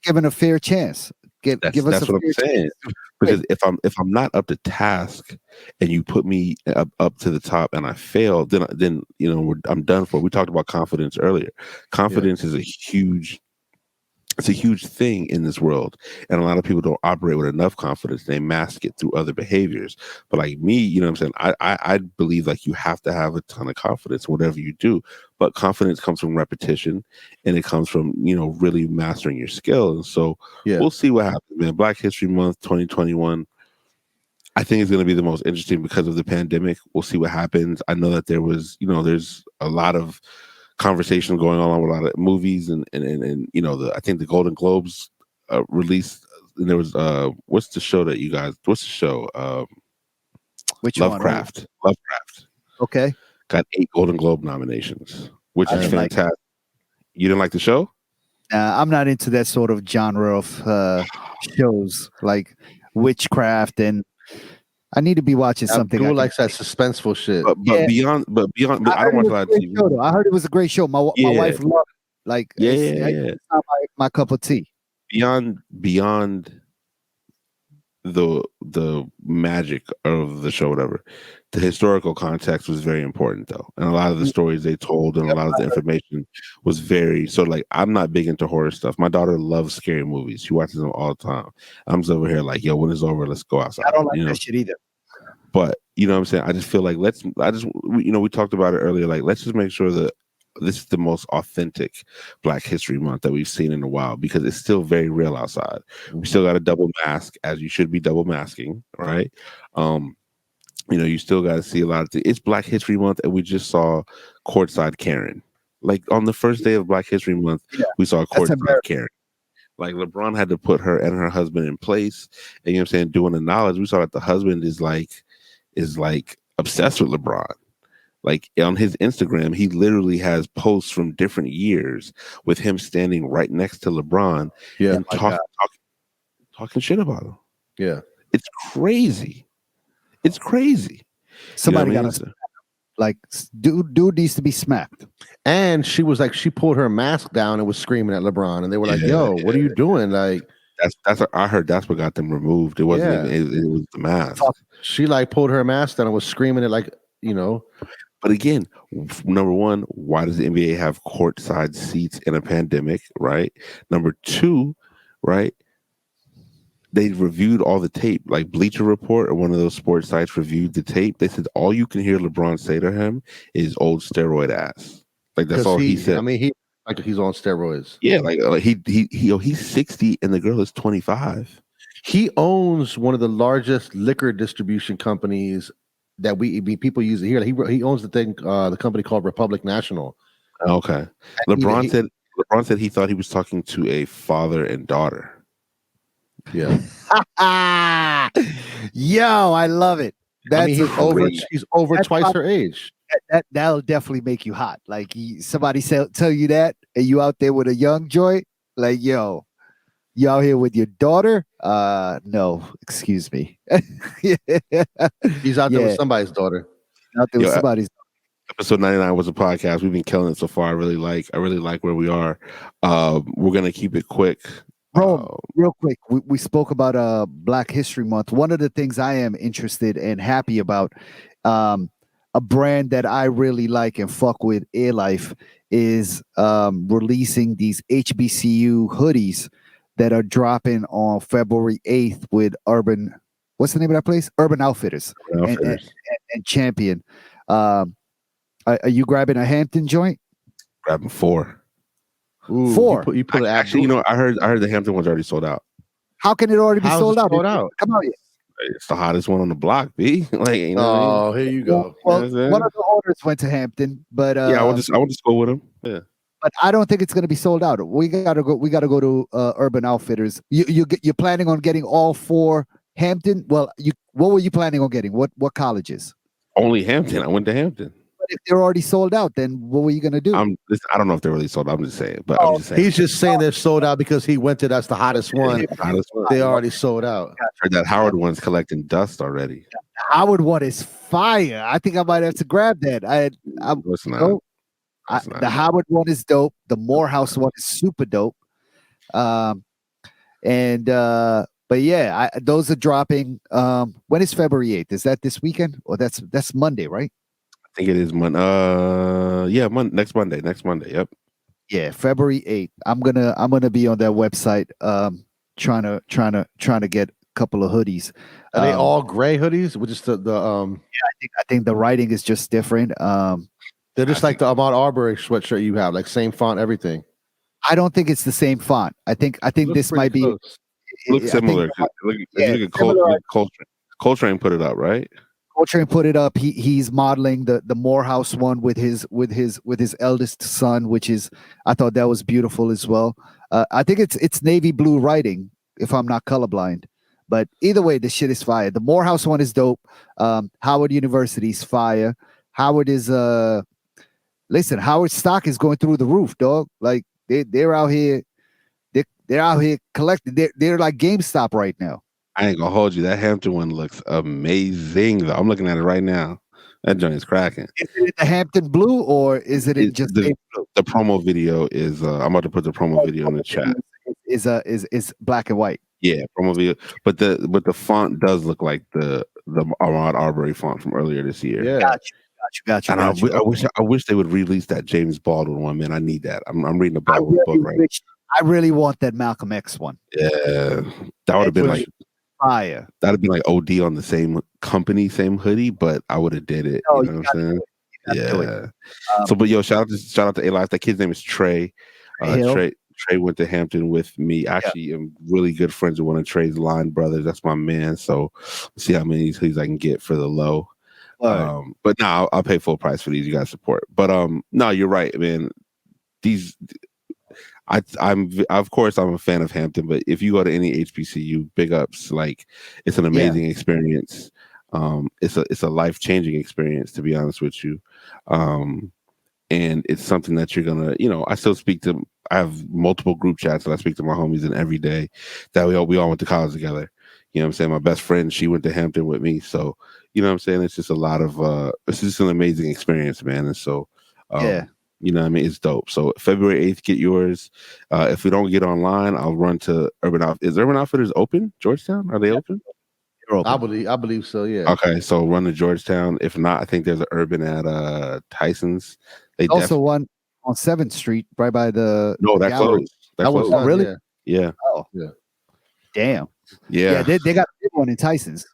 given a fair chance. That's what I'm saying. Because if I'm not up to task and you put me up to the top and I fail, then you know I'm done for. We talked about confidence earlier. Confidence is a huge thing in this world, and a lot of people don't operate with enough confidence. They mask it through other behaviors. But like me, you know what I'm saying, I believe like you have to have a ton of confidence in whatever you do. But confidence comes from repetition, and it comes from, you know, really mastering your skill. And so we'll see what happens, man. Black History Month 2021, I think it's going to be the most interesting because of the pandemic. We'll see what happens. I know that there was, you know, there's a lot of conversation going on with a lot of movies and you know, I think the Golden Globes released, and there was what's the show? Which Lovecraft. one? Okay. Got 8 Golden Globe nominations, which is fantastic. You didn't like the show? I'm not into that sort of genre of shows like witchcraft, and I need to be watching something. Who likes that suspenseful shit? But beyond, I don't watch a lot of TV. Show, I heard it was a great show. My wife loved it. Like, it's not my cup of tea. Beyond the magic of the show, whatever, the historical context was very important though, and a lot of the stories they told and a lot of the information was very, so like I'm not big into horror stuff. My daughter loves scary movies. She watches them all the time. I'm just over here like, yo, when it's over, let's go outside. I don't like that shit either. But you know what I'm saying, I just feel like we talked about it earlier, like let's just make sure that this is the most authentic Black History Month that we've seen in a while, because it's still very real outside. We still got a double mask, as you should be double masking, right? You know, you still got to see a lot of things. It's Black History Month, and we just saw courtside Karen. Like on the first day of Black History Month, we saw courtside Karen. Like LeBron had to put her and her husband in place, and you know what I'm saying, doing the knowledge. We saw that the husband is like obsessed with LeBron. Like on his Instagram, he literally has posts from different years with him standing right next to LeBron and talking shit about him. Yeah. It's crazy. It's crazy. Somebody got to, like, dude needs to be smacked. And she was like, she pulled her mask down and was screaming at LeBron, and they were like, "Yo, what are you doing?" Like, I heard that's what got them removed. It wasn't even, it was the mask. She like pulled her mask down and was screaming at, like, you know. But again, number one, why does the NBA have courtside seats in a pandemic, right? Number two, right, they reviewed all the tape. Like Bleacher Report or one of those sports sites reviewed the tape. They said all you can hear LeBron say to him is old steroid ass. Like that's all he said. I mean, he's on steroids. Yeah, like he's 60 and the girl is 25. He owns one of the largest liquor distribution companies that people use it here. He owns the company called Republic National. Okay. LeBron said he thought he was talking to a father and daughter. Yeah. Yo, I love it. I mean, he's over twice her age. That'll definitely make you hot. Like somebody tell you that, and you out there with a young joy, like, yo, you out here with your daughter? No, excuse me. He's out there with somebody's daughter. Out there with somebody's. Episode 99 was a podcast. We've been killing it so far. I really like where we are. We're gonna keep it quick. Bro, real quick, we spoke about Black History Month. One of the things I am interested and happy about, a brand that I really like and fuck with, Air Life, is releasing these HBCU hoodies that are dropping on February 8th with what's the name of that place? Urban Outfitters. And Champion. Are you grabbing a Hampton joint? Grabbing 4. Ooh, 4. You put it actually, I heard the Hampton one's already sold out. How can it already be sold out? Come on, it's the hottest one on the block, B. Like, here you go. Well, one of the owners went to Hampton, but I would just go with him. Yeah, but I don't think it's going to be sold out. We gotta go to Urban Outfitters. You're planning on getting all 4 Hampton? Well, what were you planning on getting? What colleges? Only Hampton. I went to Hampton. But if they're already sold out, then what were you gonna do? I don't know if they're really sold out. I'm just saying. But he's just saying they're sold out because he went to that's the hottest one. They already sold out. I heard that Howard one's collecting dust already. The Howard one is fire. I think I might have to grab that. The Howard one is dope. The Morehouse one is super dope. But yeah, those are dropping. When is February 8th? Is that this weekend? Or that's Monday, right? I think it is Monday. Next Monday. Yep. Yeah, February 8th. I'm gonna be on their website, trying to get a couple of hoodies. Are they all gray hoodies? With just the Yeah, I think the writing is just different. They're just like the Ahmaud Arbery sweatshirt you have, like same font, everything. I don't think it's the same font. I think this might be. Looks similar. Coltrane put it up, right? Coltrane put it up. He's modeling the Morehouse one with his eldest son, which is, I thought that was beautiful as well. I think it's navy blue writing, if I'm not colorblind. But either way, the shit is fire. The Morehouse one is dope. Howard University's fire. Howard is listen, Howard stock is going through the roof, dog. Like they're out here, they're out here collecting. They're like GameStop right now. I ain't gonna hold you. That Hampton one looks amazing, though. I'm looking at it right now. That joint is cracking. Is it in the Hampton blue or is it in just the promo video? Is I'm about to put the promo video in the chat. Is black and white. Yeah, promo video, but the font does look like the Ahmaud Arbery font from earlier this year. Yeah, got you. And I wish they would release that James Baldwin one. Man, I need that. I'm reading a Baldwin book right now. I really want that Malcolm X one. Yeah, that would have been like fire. That'd have been like OD on the same company, same hoodie, but I would have did it. You know what I'm saying? Yeah. But yo, shout out to A-Life. That kid's name is Trey. Trey went to Hampton with me. Actually, I'm really good friends with one of Trey's line brothers. That's my man. So see how many hoodies I can get for the low. But no, I'll pay full price for these. You guys support. But no, you're right, man. I'm of course I'm a fan of Hampton, but if you go to any HBCU, big ups. Like, it's an amazing experience. It's a life-changing experience, to be honest with you. And it's something that you're gonna, I have multiple group chats that I speak to my homies in every day that we all went to college together. You know what I'm saying? My best friend, she went to Hampton with me. So, you know what I'm saying? It's just a lot of it's just an amazing experience, man. And so you know what I mean? It's dope. So February 8th, get yours. If we don't get online, I'll run to Urban Outfitters. Is Urban Outfitters open? Georgetown? Are they open? I believe so, yeah. Okay, so run to Georgetown. If not, I think there's an Urban at Tyson's. They also one on 7th Street, right by the that closed. That was done, really? Yeah. Oh, yeah. Damn. Yeah. They got a big one in Tyson's.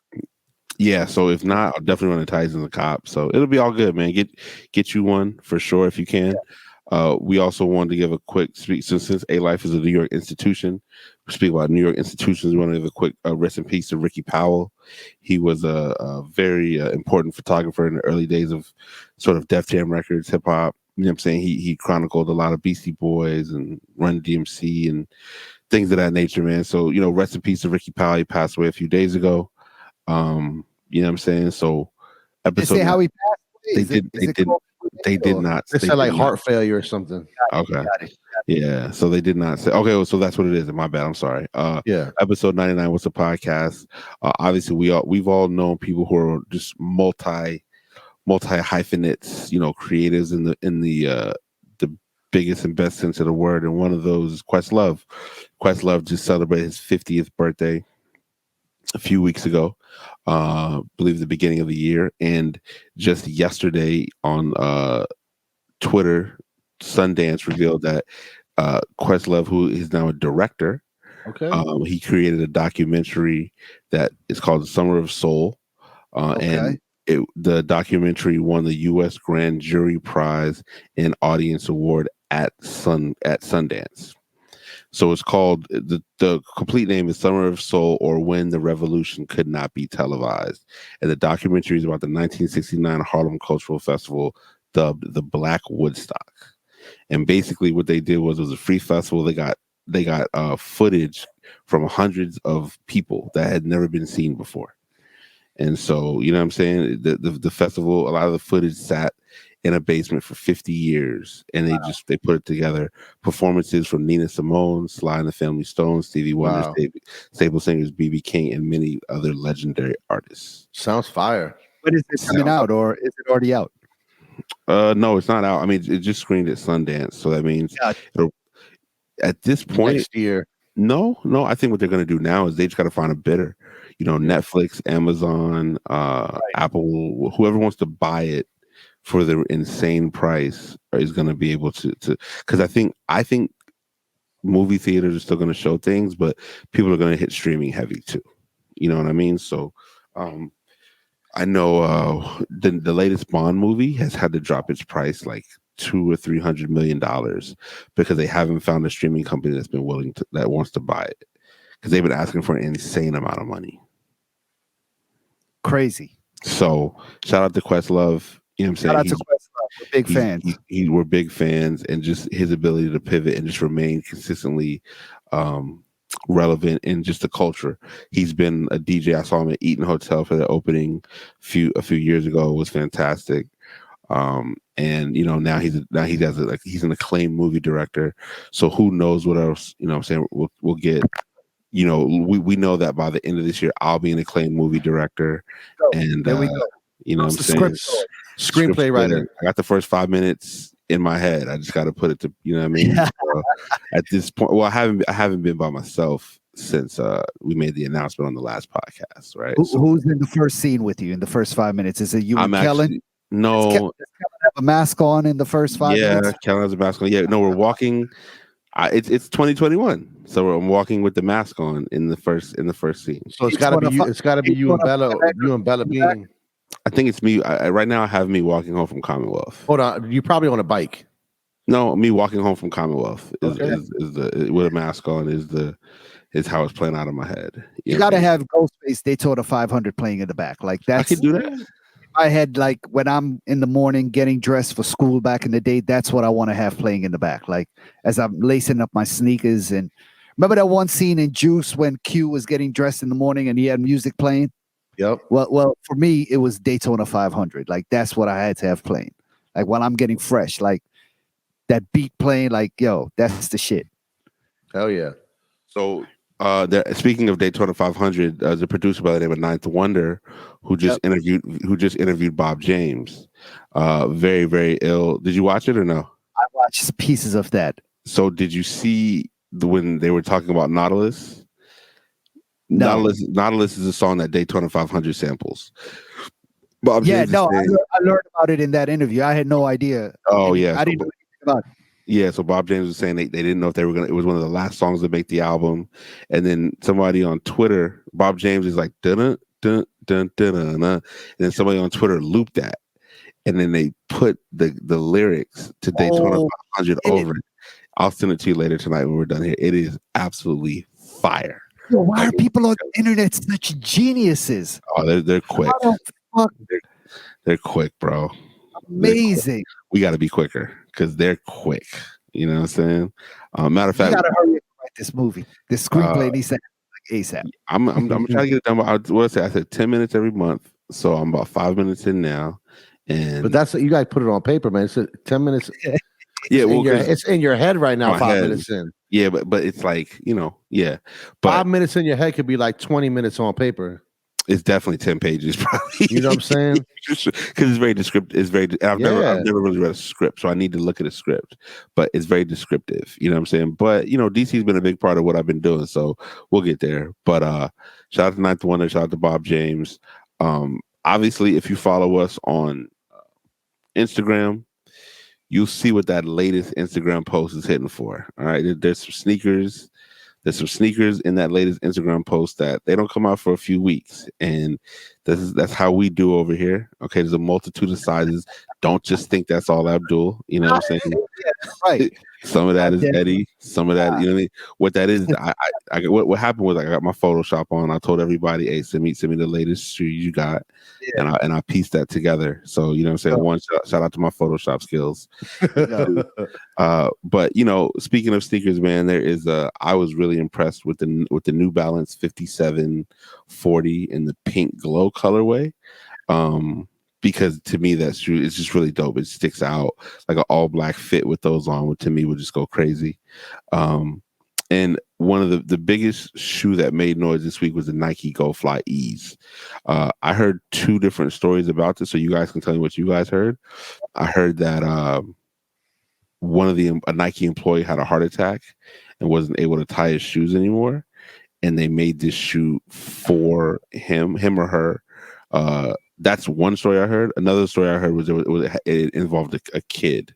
Yeah, so if not, I'll definitely run to Tyson's a cop. So it'll be all good, man. Get you one for sure if you can. We also wanted to give a quick speak since A Life is a New York institution. We speak about New York institutions. We want to give a quick rest in peace to Ricky Powell. He was a very important photographer in the early days of sort of Def Jam Records, hip hop. You know what I'm saying? He chronicled a lot of Beastie Boys and Run DMC and things of that nature, man. So, rest in peace to Ricky Powell. He passed away a few days ago. You know what I'm saying? So They say how he passed away. They did not. They said like heart failure or something. Okay. Got it. Yeah. So they did not say. Okay. Well, so that's what it is. My bad. I'm sorry. Yeah. Episode 99. What's a podcast? Obviously, we've all known people who are just multi hyphenates. Creatives in the biggest and best sense of the word. And one of those is Questlove. Questlove just celebrated his 50th birthday a few weeks ago. Believe the beginning of the year, and just yesterday on Twitter, Sundance revealed that Questlove, who is now a director, he created a documentary that is called The Summer of Soul, and the documentary won the U.S. Grand Jury Prize and Audience Award at Sundance. So it's called, the complete name is Summer of Soul, or When the Revolution Could Not Be Televised. And the documentary is about the 1969 Harlem Cultural Festival dubbed the Black Woodstock. And basically what they did was it was a free festival. They got footage from hundreds of people that had never been seen before. And so, you know what I'm saying? The festival, a lot of the footage sat in a basement for 50 years, and they put it together. Performances from Nina Simone, Sly and the Family Stone, Stevie Wonder, Staple Singers, B.B. King, and many other legendary artists. Sounds fire. When is it coming out, or is it already out? No, it's not out. I mean, it just screened at Sundance, so that means at this point next year. No, I think what they're going to do now is they just got to find a bidder. Netflix, Amazon, Apple, whoever wants to buy it for the insane price is going to be able to, because I think movie theaters are still going to show things, but people are going to hit streaming heavy too. You know what I mean? So I know the latest Bond movie has had to drop its price like $200 or $300 million because they haven't found a streaming company that's been willing to, that wants to buy it, because they've been asking for an insane amount of money. Crazy. So shout out to Questlove. You know what I'm saying? Shout out to Questlove. We're big fans. We're big fans, and just his ability to pivot and just remain consistently relevant in just the culture. He's been a DJ. I saw him at Eaton Hotel for the opening a few years ago. It was fantastic. And now he's an acclaimed movie director. So who knows what else, I'm saying, we'll get. We know that by the end of this year, I'll be an acclaimed movie director. And there we go. I'm saying, screenplay writer. I got the first 5 minutes in my head. I just got to put it to, you know what I mean? So at this point, well, I haven't been by myself since we made the announcement on the last podcast, right? Who's in the first scene with you in the first 5 minutes? Is it you and Kellen? No. Does Kellen have a mask on in the first 5 minutes? Yeah, Kellen has a mask on. Yeah, no, we're walking. It's 2021, so I'm walking with the mask on in the first scene. So it's got to be you. It's got to be you and Bella. You and Bella being. I think it's me. Right now, I have me walking home from Commonwealth. Hold on, you probably on a bike. No, me walking home from Commonwealth is the with a mask on is how it's playing out of my head. You got to have Ghostface Daytona 500 playing in the back. Like that's. I can do that. I had, like, when I'm in the morning getting dressed for school back in the day, that's what I want to have playing in the back. Like as I'm lacing up my sneakers. And remember that one scene in Juice when Q was getting dressed in the morning and he had music playing? Yep. Well, for me, it was Daytona 500. Like that's what I had to have playing. Like while I'm getting fresh, like that beat playing, like, yo, that's the shit. Hell yeah. So speaking of Daytona 500, there's a producer by the name of Ninth Wonder who just interviewed Bob James. Very, very ill. Did you watch it or no? I watched pieces of that. So did you see when they were talking about Nautilus? No. Nautilus is a song that Daytona 500 samples. Bob James I learned about it in that interview. I had no idea. Oh, yeah. I didn't know anything about it. Yeah, so Bob James was saying they didn't know if they were gonna. It was one of the last songs to make the album, and then somebody on Twitter, Bob James is like dun dun dun dun dun, and then somebody on Twitter looped that, and then they put the lyrics to Daytona 500 over it. I'll send it to you later tonight when we're done here. It is absolutely fire. Yo, why are people on the internet such geniuses? Oh, they're quick. How the fuck? They're quick, bro. Amazing. We got to be quicker because they're quick. You know what I'm saying? Matter of fact, you gotta hurry up and write this movie. This screenplay needs to like ASAP. I'm trying to get it done. What I said 10 minutes every month, so I'm about 5 minutes in now. And but that's you guys put it on paper, man. It's 10 minutes. Yeah, well, it's in your head right now. 5 minutes in. Yeah, but it's like, yeah. But 5 minutes in your head could be like 20 minutes on paper. It's definitely 10 pages, probably. You know what I'm saying? Because it's very descriptive. It's very. I've never really read a script, so I need to look at a script. But it's very descriptive. You know what I'm saying? But DC's been a big part of what I've been doing, so we'll get there. But shout out to Ninth Wonder, shout out to Bob James. Obviously, if you follow us on Instagram, you'll see what that latest Instagram post is hitting for. All right, there's some sneakers. There's some sneakers in that latest Instagram post that they don't come out for a few weeks, and that's how we do over here. Okay, there's a multitude of sizes. Don't just think that's all Abdul. You know what I'm saying? Right. Some of that is Eddie. Some of that, you know what I mean? What that is, what happened was I got my Photoshop on. I told everybody, hey, send me the latest shoe you got, and I pieced that together. So you know what I'm saying? One shout out to my Photoshop skills. But speaking of sneakers, man, there is I was really impressed with the New Balance 5740 in the pink glow colorway. Because to me that shoe is just really dope. It sticks out like an all black fit with those on, which to me would just go crazy. And one of the biggest shoe that made noise this week was the Nike Go Fly Ease. I heard two different stories about this, so you guys can tell me what you guys heard. I heard that a Nike employee had a heart attack and wasn't able to tie his shoes anymore, and they made this shoe for him or her. That's one story I heard. Another story I heard was it involved a kid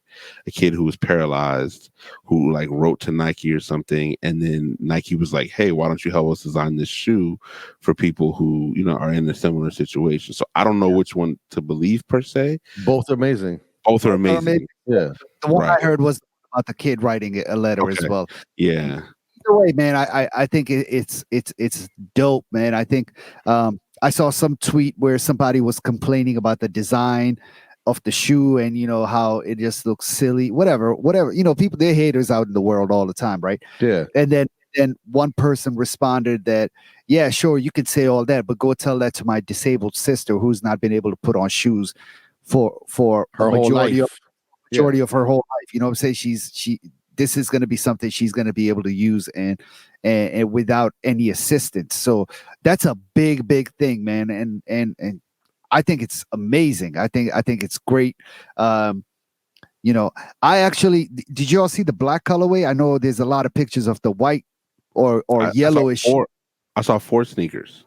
who was paralyzed, who like wrote to Nike or something, and then Nike was like, "Hey, why don't you help us design this shoe for people who are in a similar situation?" So I don't know which one to believe per se. Both are amazing. Both are amazing. Yeah. The one I heard was about the kid writing a letter as well. Yeah. Either way, man, I think it's dope, man. I think I saw some tweet where somebody was complaining about the design of the shoe and how it just looks silly, whatever. People, they're haters out in the world all the time, right? Yeah. And then one person responded that, yeah, sure, you can say all that, but go tell that to my disabled sister who's not been able to put on shoes for her majority of her whole life. You know what I'm saying? This is going to be something she's going to be able to use and without any assistance. So that's a big thing, man. And I think it's amazing. I think it's great. I actually, did you all see the black colorway? I know there's a lot of pictures of the white or yellowish. I saw 4 sneakers.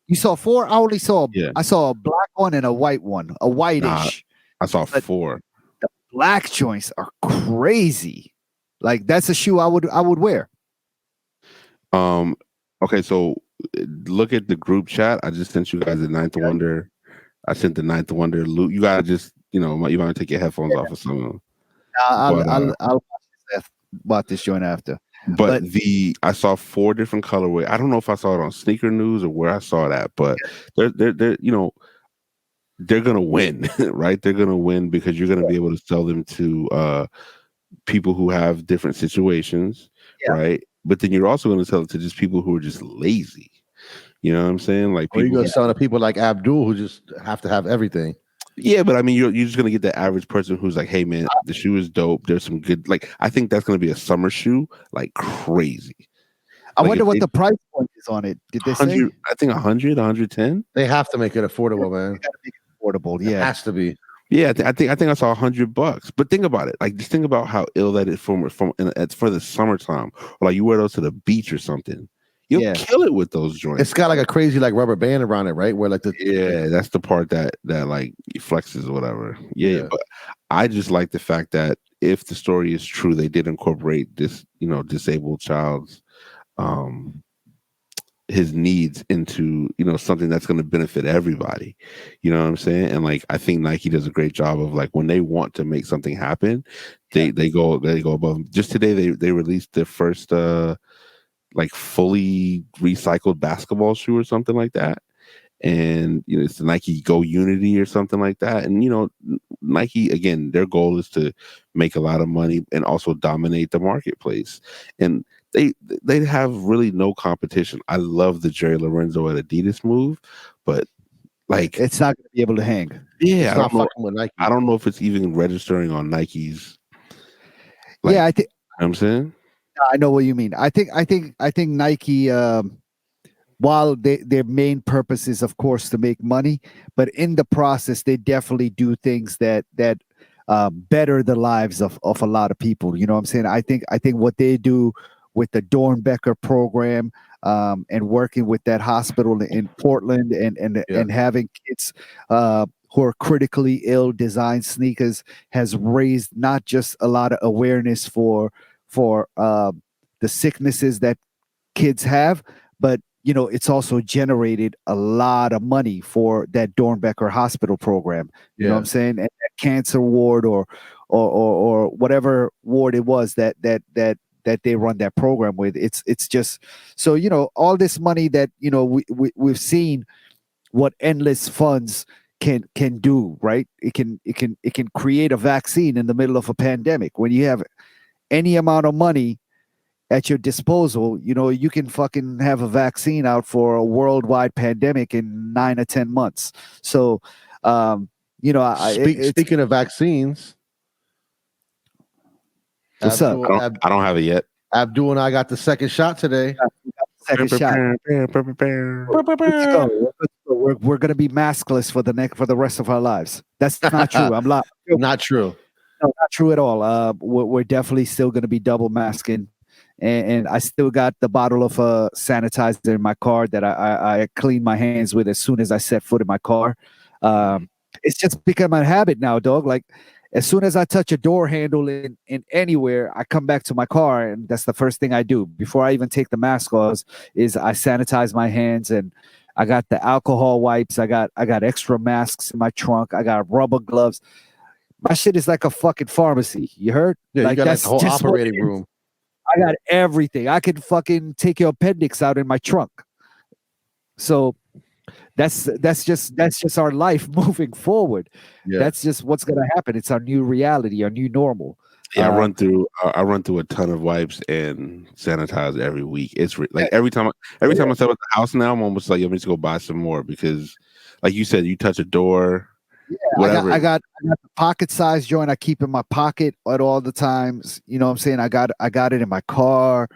You saw 4? I only saw, Yeah. I saw a black one and a white one, a whitish. Nah, I saw 4. The black joints are crazy. Like that's a shoe I would wear. Okay, so look at the group chat. I just sent you guys the Ninth Wonder. I sent the Ninth Wonder loot. You gotta just you want to take your headphones off or something. I'll watch this joint after. But I saw 4 different colorway. I don't know if I saw it on Sneaker News or where I saw that, but they're gonna win, right? They're gonna win because you're gonna be able to sell them to people who have different situations, right? But then you're also going to sell it to just people who are just lazy. You know what I'm saying? Like, people, you're going to sell to people like Abdul who just have to have everything. Yeah, but I mean, you're just going to get the average person who's like, "Hey, man, the shoe is dope. There's some good." Like, I think that's going to be a summer shoe, like crazy. I wonder what the price point is on it. Did they say? I think 100, 110. They have to make it affordable, man. They got to make it affordable. Yeah, it has to be. Yeah, I think I saw $100. But think about it. Like, just think about how ill that is it's for the summertime. Or like you wear those to the beach or something. You'll kill it with those joints. It's got like a crazy like rubber band around it, right? Where like that's the part that like flexes or whatever. Yeah, but I just like the fact that if the story is true, they did incorporate this, disabled child's his needs into, you know, something that's going to benefit everybody. You know what I'm saying? And like, I think Nike does a great job of like when they want to make something happen, they go above. Just today they released their first like fully recycled basketball shoe or something like that. And you know, it's the Nike Go Unity or something like that. And you know, Nike, again, their goal is to make a lot of money and also dominate the marketplace. And they have really no competition. I love the Jerry Lorenzo at Adidas move, but like it's not going to be able to hang. Yeah, It's not fucking with Nike. I don't know if it's even registering on Nike's. Yeah, I think you know what I'm saying. I know what you mean. I think Nike, while their main purpose is, of course, to make money, but in the process, they definitely do things that better the lives of a lot of people. You know what I'm saying? I think what they do with the Dornbecker program and working with that hospital in Portland and having kids who are critically ill design sneakers has raised not just a lot of awareness for the sicknesses that kids have, but you know, it's also generated a lot of money for that Dornbecker hospital program. You know what I'm saying? And that cancer ward or whatever ward it was that they run that program with. It's just so, you know, all this money that, you know, we've seen what endless funds can do, right? It can create a vaccine in the middle of a pandemic. When you have any amount of money at your disposal, you know, you can fucking have a vaccine out for a worldwide pandemic in 9 or 10 months. So, you know, speaking of vaccines, what's up? I don't have it yet. Abdul and I got the second shot today. Second shot. Let's go. We're gonna be maskless for the rest of our lives. That's not true. I'm not. Not true. No, not true at all. We're definitely still gonna be double masking. And I still got the bottle of sanitizer in my car that I clean my hands with as soon as I set foot in my car. It's just become a habit now, dog. Like as soon as I touch a door handle in anywhere, I come back to my car, and that's the first thing I do before I even take the mask off. Is I sanitize my hands, and I got the alcohol wipes. I got extra masks in my trunk. I got rubber gloves. My shit is like a fucking pharmacy. You heard? Yeah, like you got that's the whole operating room. I got everything. I could fucking take your appendix out in my trunk. So that's just our life moving forward. Yeah. That's just what's gonna happen. It's our new reality, our new normal. Yeah, I run through a ton of wipes and sanitize every week. It's like every time I step at the house now, I'm almost like, I'm just go buy some more because, like you said, you touch a door. Yeah, I got the pocket size joint I keep in my pocket at all the times. You know what I'm saying? I got it in my car.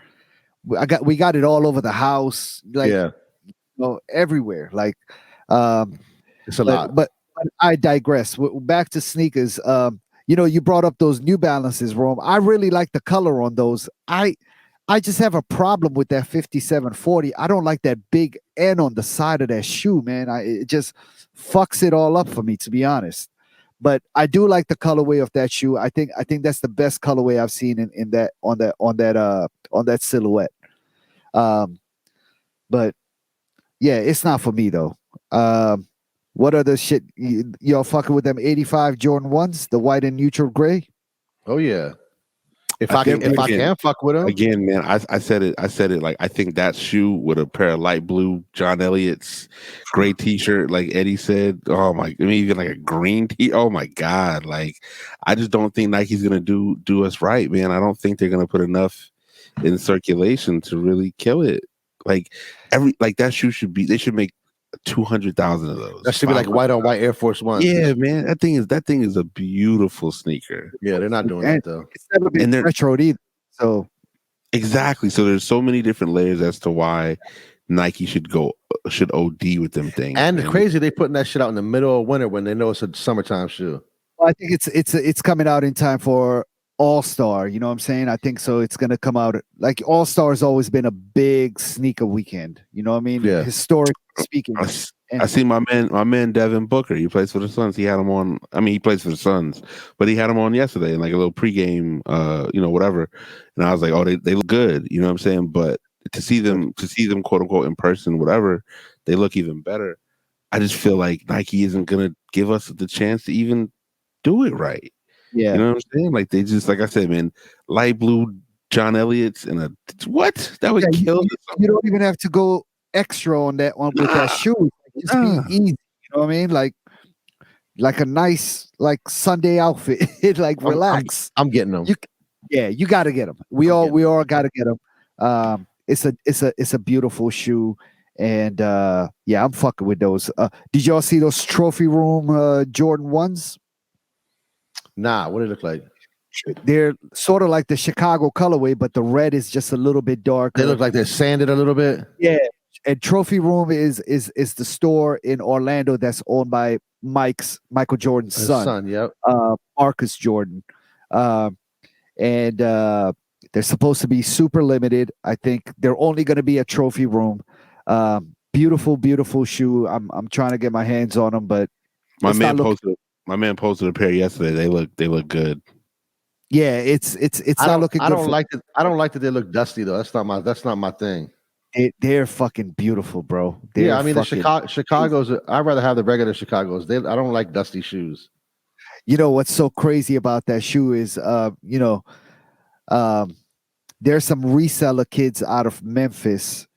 We got it all over the house. Like, you know, everywhere. Like, it's a lot. But I digress. Back to sneakers. You know, you brought up those New Balances, Rome. I really like the color on those. I just have a problem with that 5740. I don't like that big N on the side of that shoe, man. It just fucks it all up for me, to be honest. But I do like the colorway of that shoe. I think that's the best colorway I've seen in that on that silhouette. But yeah, it's not for me though. What other shit y'all fucking with them 85 Jordan 1s, the white and neutral gray? Oh yeah. If I can fuck with them again, man. I said it like I think that shoe with a pair of light blue John Elliott's gray t-shirt, like Eddie said. Oh my, I mean even like a green tee. Oh my god, like I just don't think Nike's gonna do us right, man. I don't think they're gonna put enough in circulation to really kill it. Like that shoe they should make 200,000 of those. That should be like white on white Air Force One. Yeah, man. That thing is a beautiful sneaker. Yeah, they're not doing that though. It's never been retroed either. So exactly. So there's so many different layers as to why Nike should OD with them things. And crazy, they putting that shit out in the middle of winter when they know it's a summertime shoe. Well, I think it's coming out in time for All-Star, you know what I'm saying? I think so. It's gonna come out like All-Star has always been a big sneaker weekend. You know what I mean? Yeah. Historically speaking. I see my man Devin Booker. He plays for the Suns. He had him on. I mean, he plays for the Suns, but he had him on yesterday in like a little pregame, whatever. And I was like, oh, they look good. You know what I'm saying? But to see them quote unquote in person, whatever, they look even better. I just feel like Nike isn't gonna give us the chance to even do it right. Yeah. You know what I'm saying? Like they just, like I said, man, light blue John Elliott's and a what? That would kill you don't even have to go extra on that one with that shoe. Just be easy. You know what I mean? Like a nice like Sunday outfit. Like relax. I'm getting them. You got to get them. We all got to get them. It's a beautiful shoe, and I'm fucking with those. Did y'all see those trophy room Jordan 1s? Nah, what did it look like? They're sort of like the Chicago colorway, but the red is just a little bit darker. They look like they're sanded a little bit. Yeah, and Trophy Room is the store in Orlando that's owned by Michael Jordan's son. Yep. Marcus Jordan, and they're supposed to be super limited. I think they're only going to be at Trophy Room. Beautiful shoe. I'm trying to get my hands on them, but my man posted a pair yesterday. They look good. Yeah, it's not looking good. I don't like that they look dusty though. That's not my thing. They're fucking beautiful, bro. I mean the Chicago's. I'd rather have the regular Chicago's. I don't like dusty shoes. You know what's so crazy about that shoe is, there's some reseller kids out of Memphis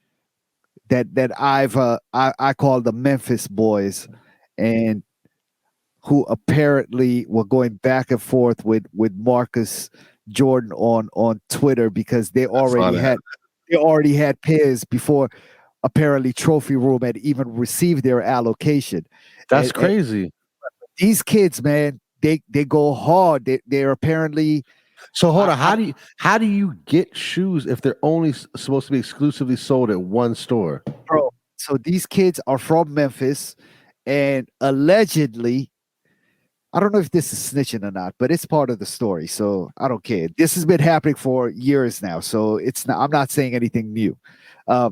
that I call the Memphis boys, and who apparently were going back and forth with Marcus Jordan on Twitter because they already had pairs before apparently Trophy Room had even received their allocation. That's crazy. And these kids, man, they go hard. They're apparently. So hold on, how do you get shoes if they're only supposed to be exclusively sold at one store? Bro, so these kids are from Memphis, and allegedly, I don't know if this is snitching or not, but it's part of the story, so I don't care. This has been happening for years now, so it's not. I'm not saying anything new. I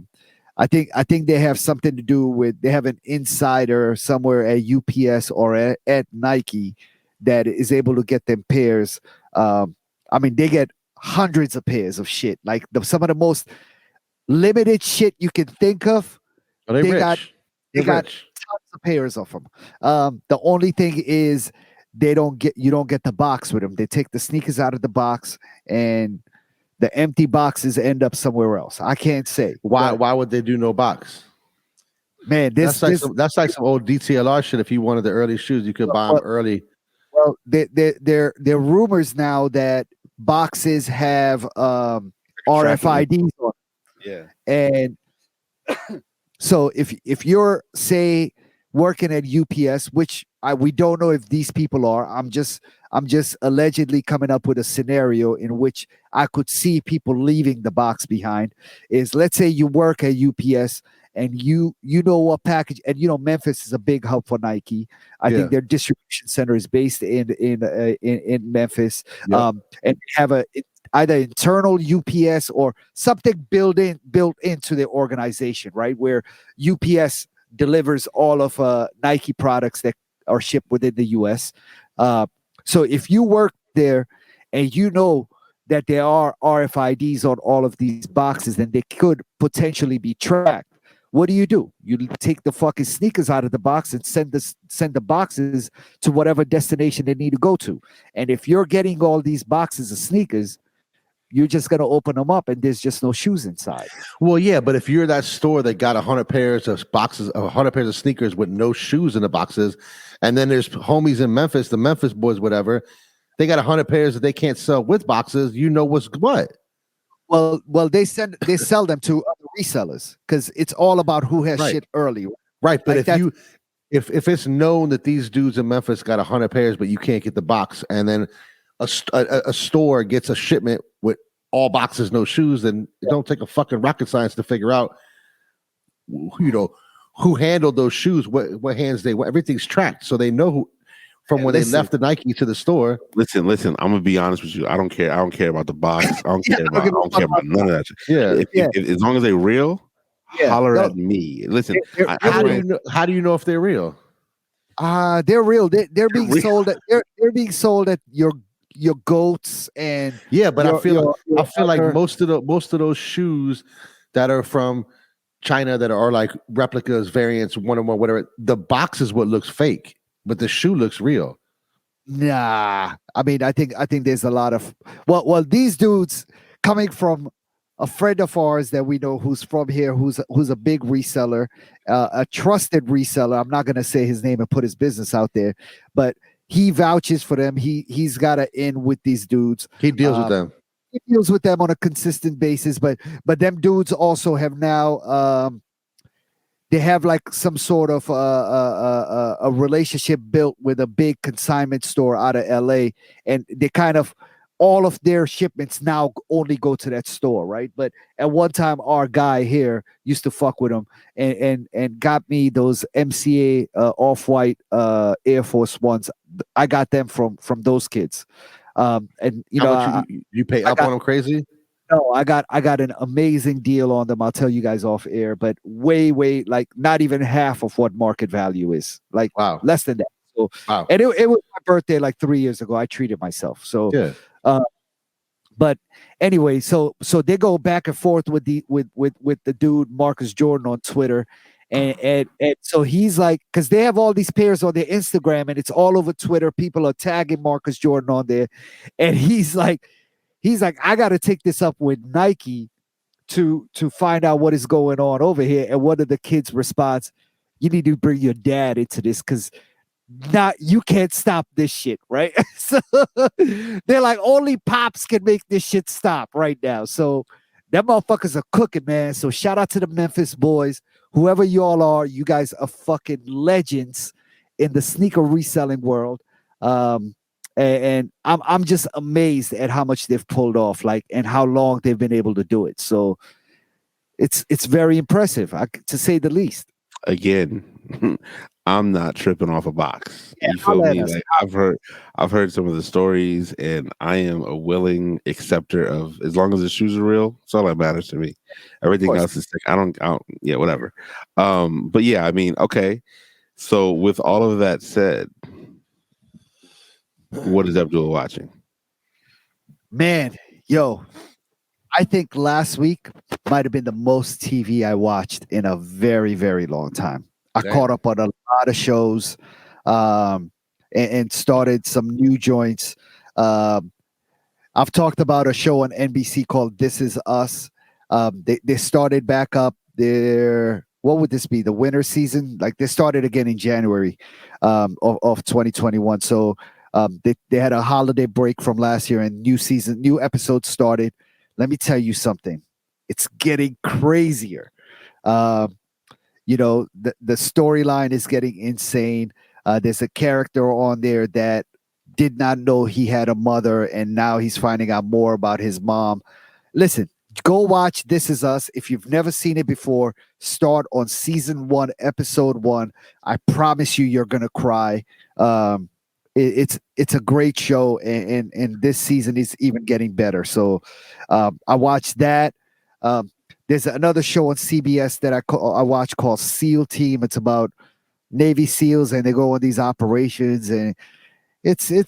think they have something to do with. They have an insider somewhere at UPS or at Nike that is able to get them pairs. I mean, they get hundreds of pairs of shit, like some of the most limited shit you can think of. Are they got tons of pairs of them. The only thing is you don't get the box with them. They take the sneakers out of the box, and the empty boxes end up somewhere else. I can't say why would they do no box? Man, that's like some old DTLR shit. If you wanted the early shoes, you could buy them early. Well, there are rumors now that boxes have RFIDs on them. Yeah. And so if you're, say, working at UPS, which we don't know if these people are, I'm just allegedly coming up with a scenario in which I could see people leaving the box behind. Is, let's say you work at UPS and you know what package, and Memphis is a big hub for Nike. I think their distribution center is based in Memphis. Yep. And have either internal UPS or something built into the organization, right? Where UPS delivers all of Nike products that are shipped within the US. So if you work there and you know that there are RFIDs on all of these boxes, then they could potentially be tracked. What do? You take the fucking sneakers out of the box and send the boxes to whatever destination they need to go to. And if you're getting all these boxes of sneakers, you're just going to open them up and there's just no shoes inside. Well, yeah, but if you're that store that got 100 pairs of boxes, 100 pairs of sneakers with no shoes in the boxes, and then there's homies in Memphis, the Memphis boys, whatever, they got 100 pairs that they can't sell with boxes, what's what? Well, they sell them to other resellers because it's all about who has shit early. Right, but if it's known that these dudes in Memphis got 100 pairs, but you can't get the box, and then a store gets a shipment with all boxes, no shoes, then it don't take a fucking rocket science to figure out, who handled those shoes, what hands everything's tracked, so they know who. From when they left the Nike to the store. Listen. I'm gonna be honest with you. I don't care about the box. I don't care about none of that. If as long as they're real, holler at me. Listen. How do you know if they're real? They're real. They're being sold at. They're being sold at your goats and. Yeah, but I feel like most of those shoes that are from China that are like replicas, variants, one on one, whatever. The box is what looks fake, but the shoe looks real. Nah, I mean, I think there's a lot of well, these dudes coming from a friend of ours that we know who's from here, who's a big reseller, a trusted reseller. I'm not gonna say his name and put his business out there, but he vouches for them. He's got an in with these dudes. He deals with them. He deals with them on a consistent basis, but them dudes also have now they have like some sort of a relationship built with a big consignment store out of LA, and they kind of all of their shipments now only go to that store, right? But at one time, our guy here used to fuck with them and got me those MCA off-white Air Force Ones. I got them from those kids, and you How know, much you pay up on them crazy? no, I got an amazing deal on them. I'll tell you guys off air, but way like not even half of what market value is. Like Wow. less than that. So Wow. and it was my birthday like 3 years ago. I treated myself. So Yeah. but anyway, so they go back and forth with the dude Marcus Jordan on Twitter. And so he's like, because they have all these pairs on their Instagram and it's all over Twitter. People are tagging Marcus Jordan on there. And he's like, I got to take this up with Nike to find out what is going on over here. And one of the kids responds, you need to bring your dad into this because you can't stop this shit, right? So they're like, only Pops can make this shit stop right now. So them motherfuckers are cooking, man. So shout out to the Memphis boys. Whoever you all are, you guys are fucking legends in the sneaker reselling world. And I'm just amazed at how much they've pulled off, like, and how long they've been able to do it. So it's very impressive, to say the least. Again, I'm not tripping off a box. Yeah, You feel me? Like I've heard some of the stories, and I am a willing acceptor of as long as the shoes are real. That's all that matters to me. Everything else is like I don't. Yeah, whatever. But yeah, I mean, okay. So with all of that said, what is Abdul watching? Man, yo, I think last week might have been the most TV I watched in a very, very long time. I caught up on a lot of shows and started some new joints. I've talked about a show on NBC called This Is Us. They started back up their, what would this be, the winter season? Like they started again in January of 2021. So they had a holiday break from last year and new episodes started. Let me tell you something. It's getting crazier. You know, the storyline is getting insane. There's a character on there that did not know he had a mother, and now he's finding out more about his mom. Listen, go watch This Is Us. If you've never seen it before, start on season 1, episode 1. I promise you're gonna cry. It's a great show, and this season is even getting better. So I watched that. There's another show on CBS that I watch called SEAL Team. It's about Navy SEALs, and they go on these operations, and it's an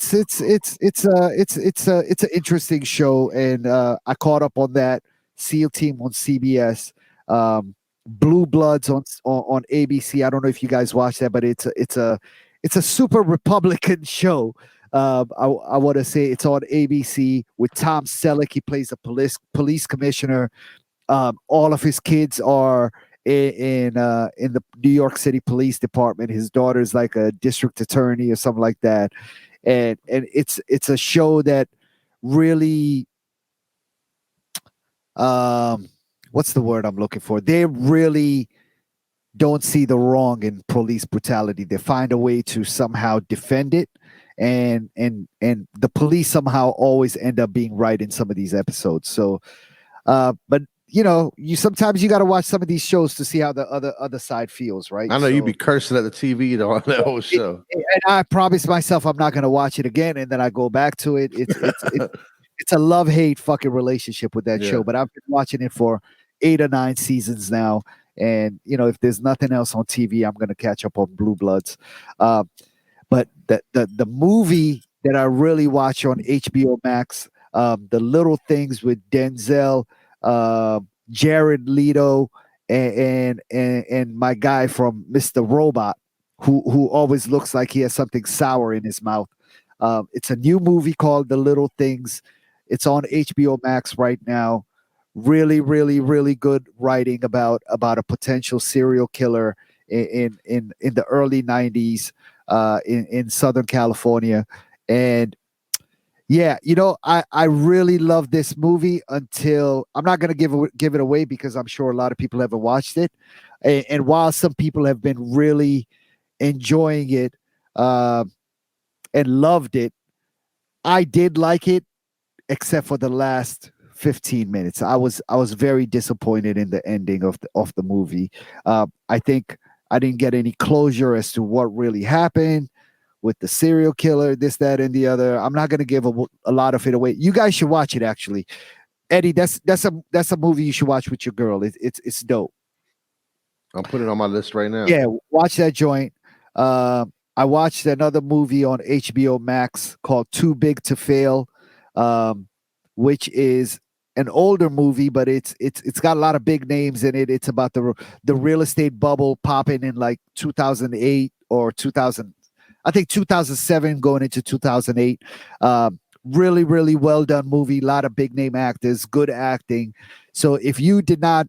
interesting show. And I caught up on that. SEAL Team on CBS. Blue Bloods on ABC. I don't know if you guys watch that, but it's a super Republican show. I want to say it's on ABC with Tom Selleck. He plays a police commissioner. All of his kids are in the New York City Police Department. His daughter's like a district attorney or something like that. And it's a show that really what's the word I'm looking for? They really don't see the wrong in police brutality. They find a way to somehow defend it, and the police somehow always end up being right in some of these episodes. So but you know, sometimes you got to watch some of these shows to see how the other side feels, right? I know you'd be cursing at the TV on that whole show. And I promise myself I'm not going to watch it again, and then I go back to it. It's a love-hate fucking relationship with that show, but I've been watching it for 8 or 9 seasons now. And, you know, if there's nothing else on TV, I'm going to catch up on Blue Bloods. But the movie that I really watch on HBO Max, The Little Things with Denzel, Jared Leto and my guy from Mr. Robot, who always looks like he has something sour in his mouth. It's a new movie called The Little Things. It's on HBO Max right now. Really, really, really good writing about a potential serial killer in the early 90s in Southern California. And yeah, I really love this movie until I'm not going to give it away because I'm sure a lot of people haven't watched it. And while some people have been really enjoying it and loved it, I did like it, except for the last 15 minutes. I was very disappointed in the ending of the movie. I think I didn't get any closure as to what really happened with the serial killer, this, that, and the other. I'm not going to give a lot of it away. You guys should watch it, actually. Eddie, that's a movie you should watch with your girl. It's dope. I'll put it on my list right now. Yeah, watch that joint. I watched another movie on HBO Max called Too Big to Fail, which is an older movie, but it's got a lot of big names in it. It's about the real estate bubble popping in like 2008 or 2000. I think 2007 going into 2008. Really, really well done movie. A lot of big name actors, good acting. So if you did not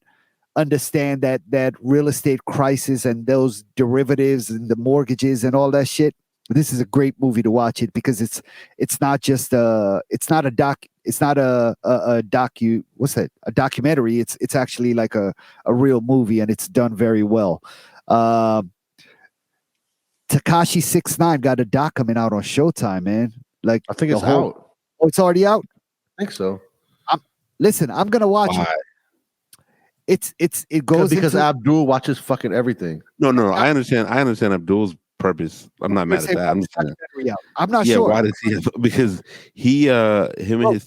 understand that real estate crisis and those derivatives and the mortgages and all that shit, this is a great movie to watch it because it's not just a documentary. It's actually like a real movie, and it's done very well. Tekashi 6ix9ine got a doc coming out on Showtime, man. Like I think it's out. Oh, it's already out? I think so. Listen, I'm gonna watch it. It goes because Abdul watches fucking everything. No. I understand Abdul's purpose. I'm not mad at that. I'm not sure. Yeah, why does he? Because him and his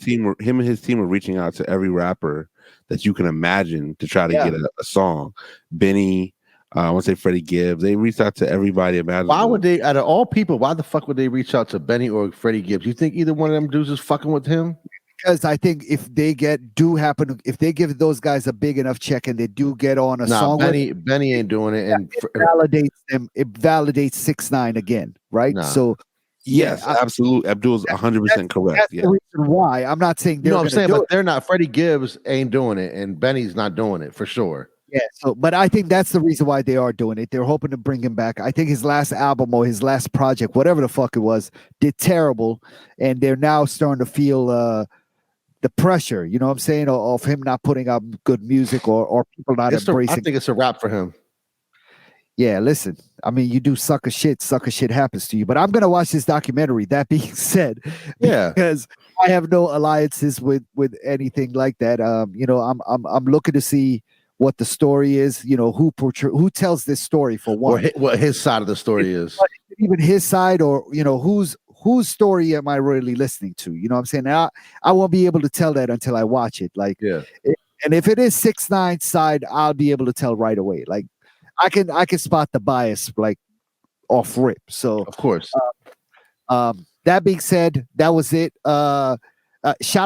team were reaching out to every rapper that you can imagine to try to get a song. Benny, I want to say Freddie Gibbs. They reached out to everybody imaginable. Why would they? Out of all people, why the fuck would they reach out to Benny or Freddie Gibbs? You think either one of them dudes is fucking with him? Because I think if they if they give those guys a big enough check and they do get on a song, Benny ain't doing it, and it validates them. It validates 6ix9ine again, right? Nah. So yes, absolutely. Abdul's 100% correct. That's the reason why. I'm not saying they're. I'm saying, but they're not. Freddie Gibbs ain't doing it, and Benny's not doing it for sure. Yeah. So, but I think that's the reason why they are doing it. They're hoping to bring him back. I think his last album or his last project, whatever the fuck it was, did terrible, and they're now starting to feel the pressure. You know what I'm saying, of him not putting out good music or people not embracing. I think it's a wrap for him. Yeah, listen. I mean, you do sucker shit happens to you. But I'm gonna watch this documentary. That being said, because I have no alliances with anything like that. I'm looking to see what the story is. Who tells this story for one, or what his side of the story is, even his side, or whose story am I really listening to? You know what I'm saying? Now, I won't be able to tell that until I watch it. Like, and if it is 6ix9ine's side, I'll be able to tell right away. Like, I can spot the bias like off rip. So of course. That being said, that was it. Shout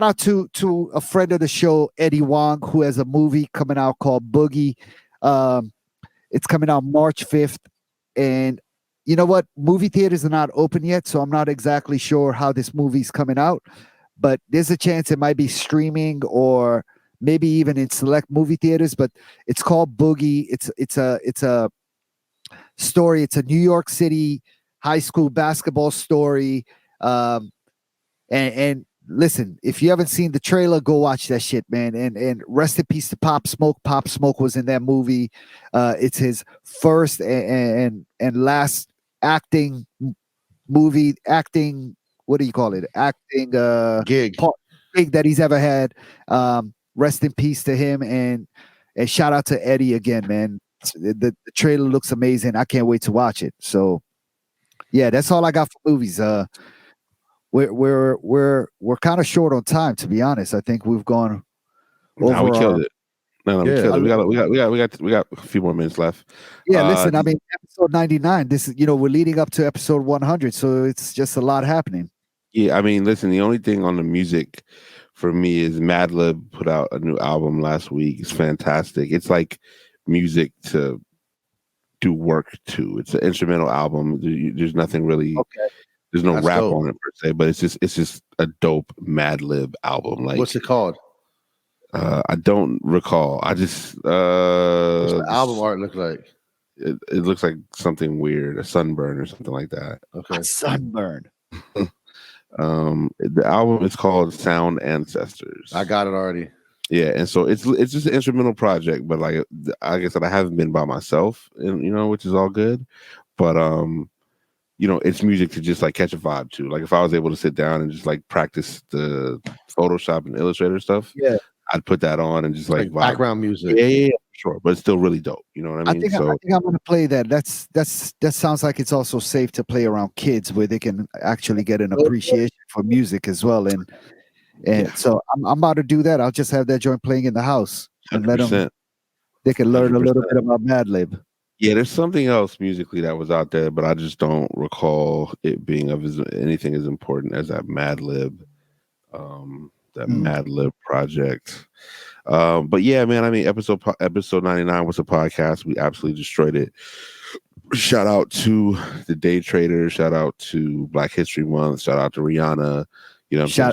out to a friend of the show, Eddie Wong, who has a movie coming out called Boogie. It's coming out March 5th, and you know what? Movie theaters are not open yet, so I'm not exactly sure how this movie's coming out, but there's a chance it might be streaming or maybe even in select movie theaters. But it's called Boogie. It's a story. It's a New York City high school basketball story. And listen, if you haven't seen the trailer, go watch that shit, man. And rest in peace to Pop Smoke. Pop Smoke was in that movie. It's his first and last acting movie, what do you call it? Acting gig that he's ever had. Rest in peace to him, and shout out to Eddie again, man. The trailer looks amazing. I can't wait to watch it. So yeah, that's all I got for movies. We're kind of short on time, to be honest. I think we've gone over. We killed it. No, we killed it. We got a few more minutes left. Yeah, listen. I mean, episode 99. This is we're leading up to episode 100, so it's just a lot happening. Yeah, I mean, listen. The only thing on the music for me is Madlib put out a new album last week. It's fantastic. It's like music to do work to. It's an instrumental album. There's nothing really. Okay. There's no That's rap dope. on it per se, but it's just a dope Madlib album. Like, what's it called? I don't recall. I just What's the album art look like? It looks like something weird, a sunburn or something like that. Okay. Sunburn. The album is called Sound Ancestors. I got it already. Yeah, and so it's just an instrumental project, but like I said, I haven't been by myself, and which is all good. But it's music to just like catch a vibe to. Like if I was able to sit down and just like practice the Photoshop and Illustrator stuff, Yeah, I'd put that on and just like vibe. Background music. Yeah, sure, but it's still really dope. You know what I mean? I think I'm gonna play that. That sounds like it's also safe to play around kids where they can actually get an appreciation for music as well. And so I'm about to do that. I'll just have that joint playing in the house and 100%. let them. They can learn 100%. a little bit about Madlib. Yeah, there's something else musically that was out there, but I just don't recall it being of anything as important as that Madlib, Madlib project. But yeah, man, I mean, episode 99 was a podcast. We absolutely destroyed it. Shout out to the Day Trader. Shout out to Black History Month. Shout out to Rihanna. You know what I'm saying?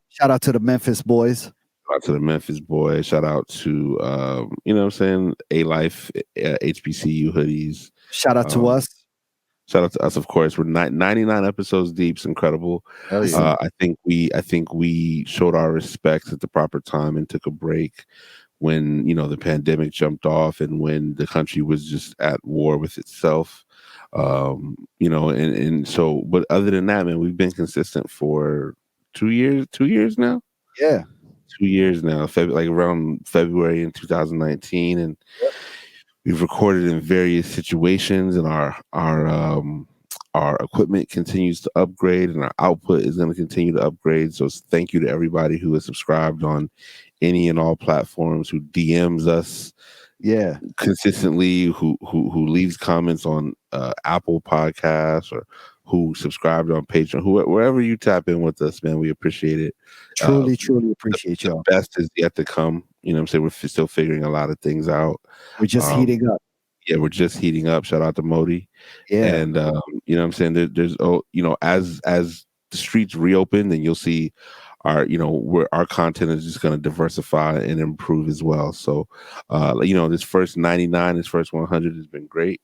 Shout out to the Memphis boys. Shout out to the Memphis boys. Shout out to you know what I'm saying? A-Life, HBCU hoodies. Shout out to us. Shout out to us, of course. We're 99 episodes deep. It's incredible. Hell yeah. I think we showed our respects at the proper time and took a break when the pandemic jumped off and when the country was just at war with itself. And so, but other than that, man, we've been consistent for 2 years. 2 years now. Yeah, 2 years now. Like around February in 2019, and we've recorded in various situations, and our equipment continues to upgrade, and our output is going to continue to upgrade. So thank you to everybody who has subscribed on any and all platforms, who DMs us, consistently, who leaves comments on Apple Podcasts, or who subscribed on Patreon, wherever you tap in with us, man. We appreciate it. Truly appreciate y'all. The best is yet to come. You know what I'm saying? We're still figuring a lot of things out. We're just heating up. Yeah, we're just heating up. Shout out to Modi. Yeah. And you know what I'm saying? There's as the streets reopen, then you'll see where our content is just going to diversify and improve as well. So this first 99, this first 100 has been great.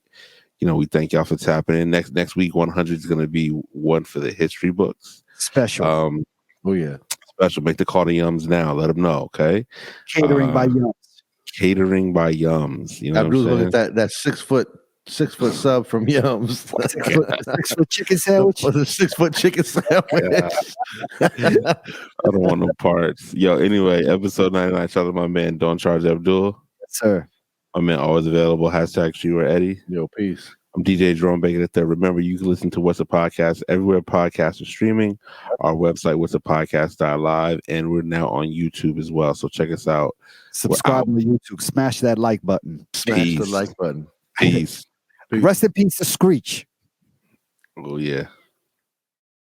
We thank y'all for tapping in. Next week 100 is going to be one for the history books. Special. Oh yeah. Special. Make the call to Yums now. Let them know, okay? Catering by Yums. Catering by Yums. You know what I'm saying? Look at that 6 foot sub from Yums. 6 foot chicken sandwich. What's a 6 foot chicken sandwich? I don't want no parts. Yo, anyway, episode 99. Shout out to my man, Don't Charge Abdul. Yes, sir. My man, always available. Hashtag She or Eddie. Yo, peace. I'm DJ Jerome Baker III. Remember, you can listen to Whats'a Podcast everywhere podcasts are streaming. Our website, whatsapodcast.live, and we're now on YouTube as well. So check us out. Subscribe on YouTube. Smash that like button. Smash the like button. Peace. Rest in peace to Screech. Oh, yeah.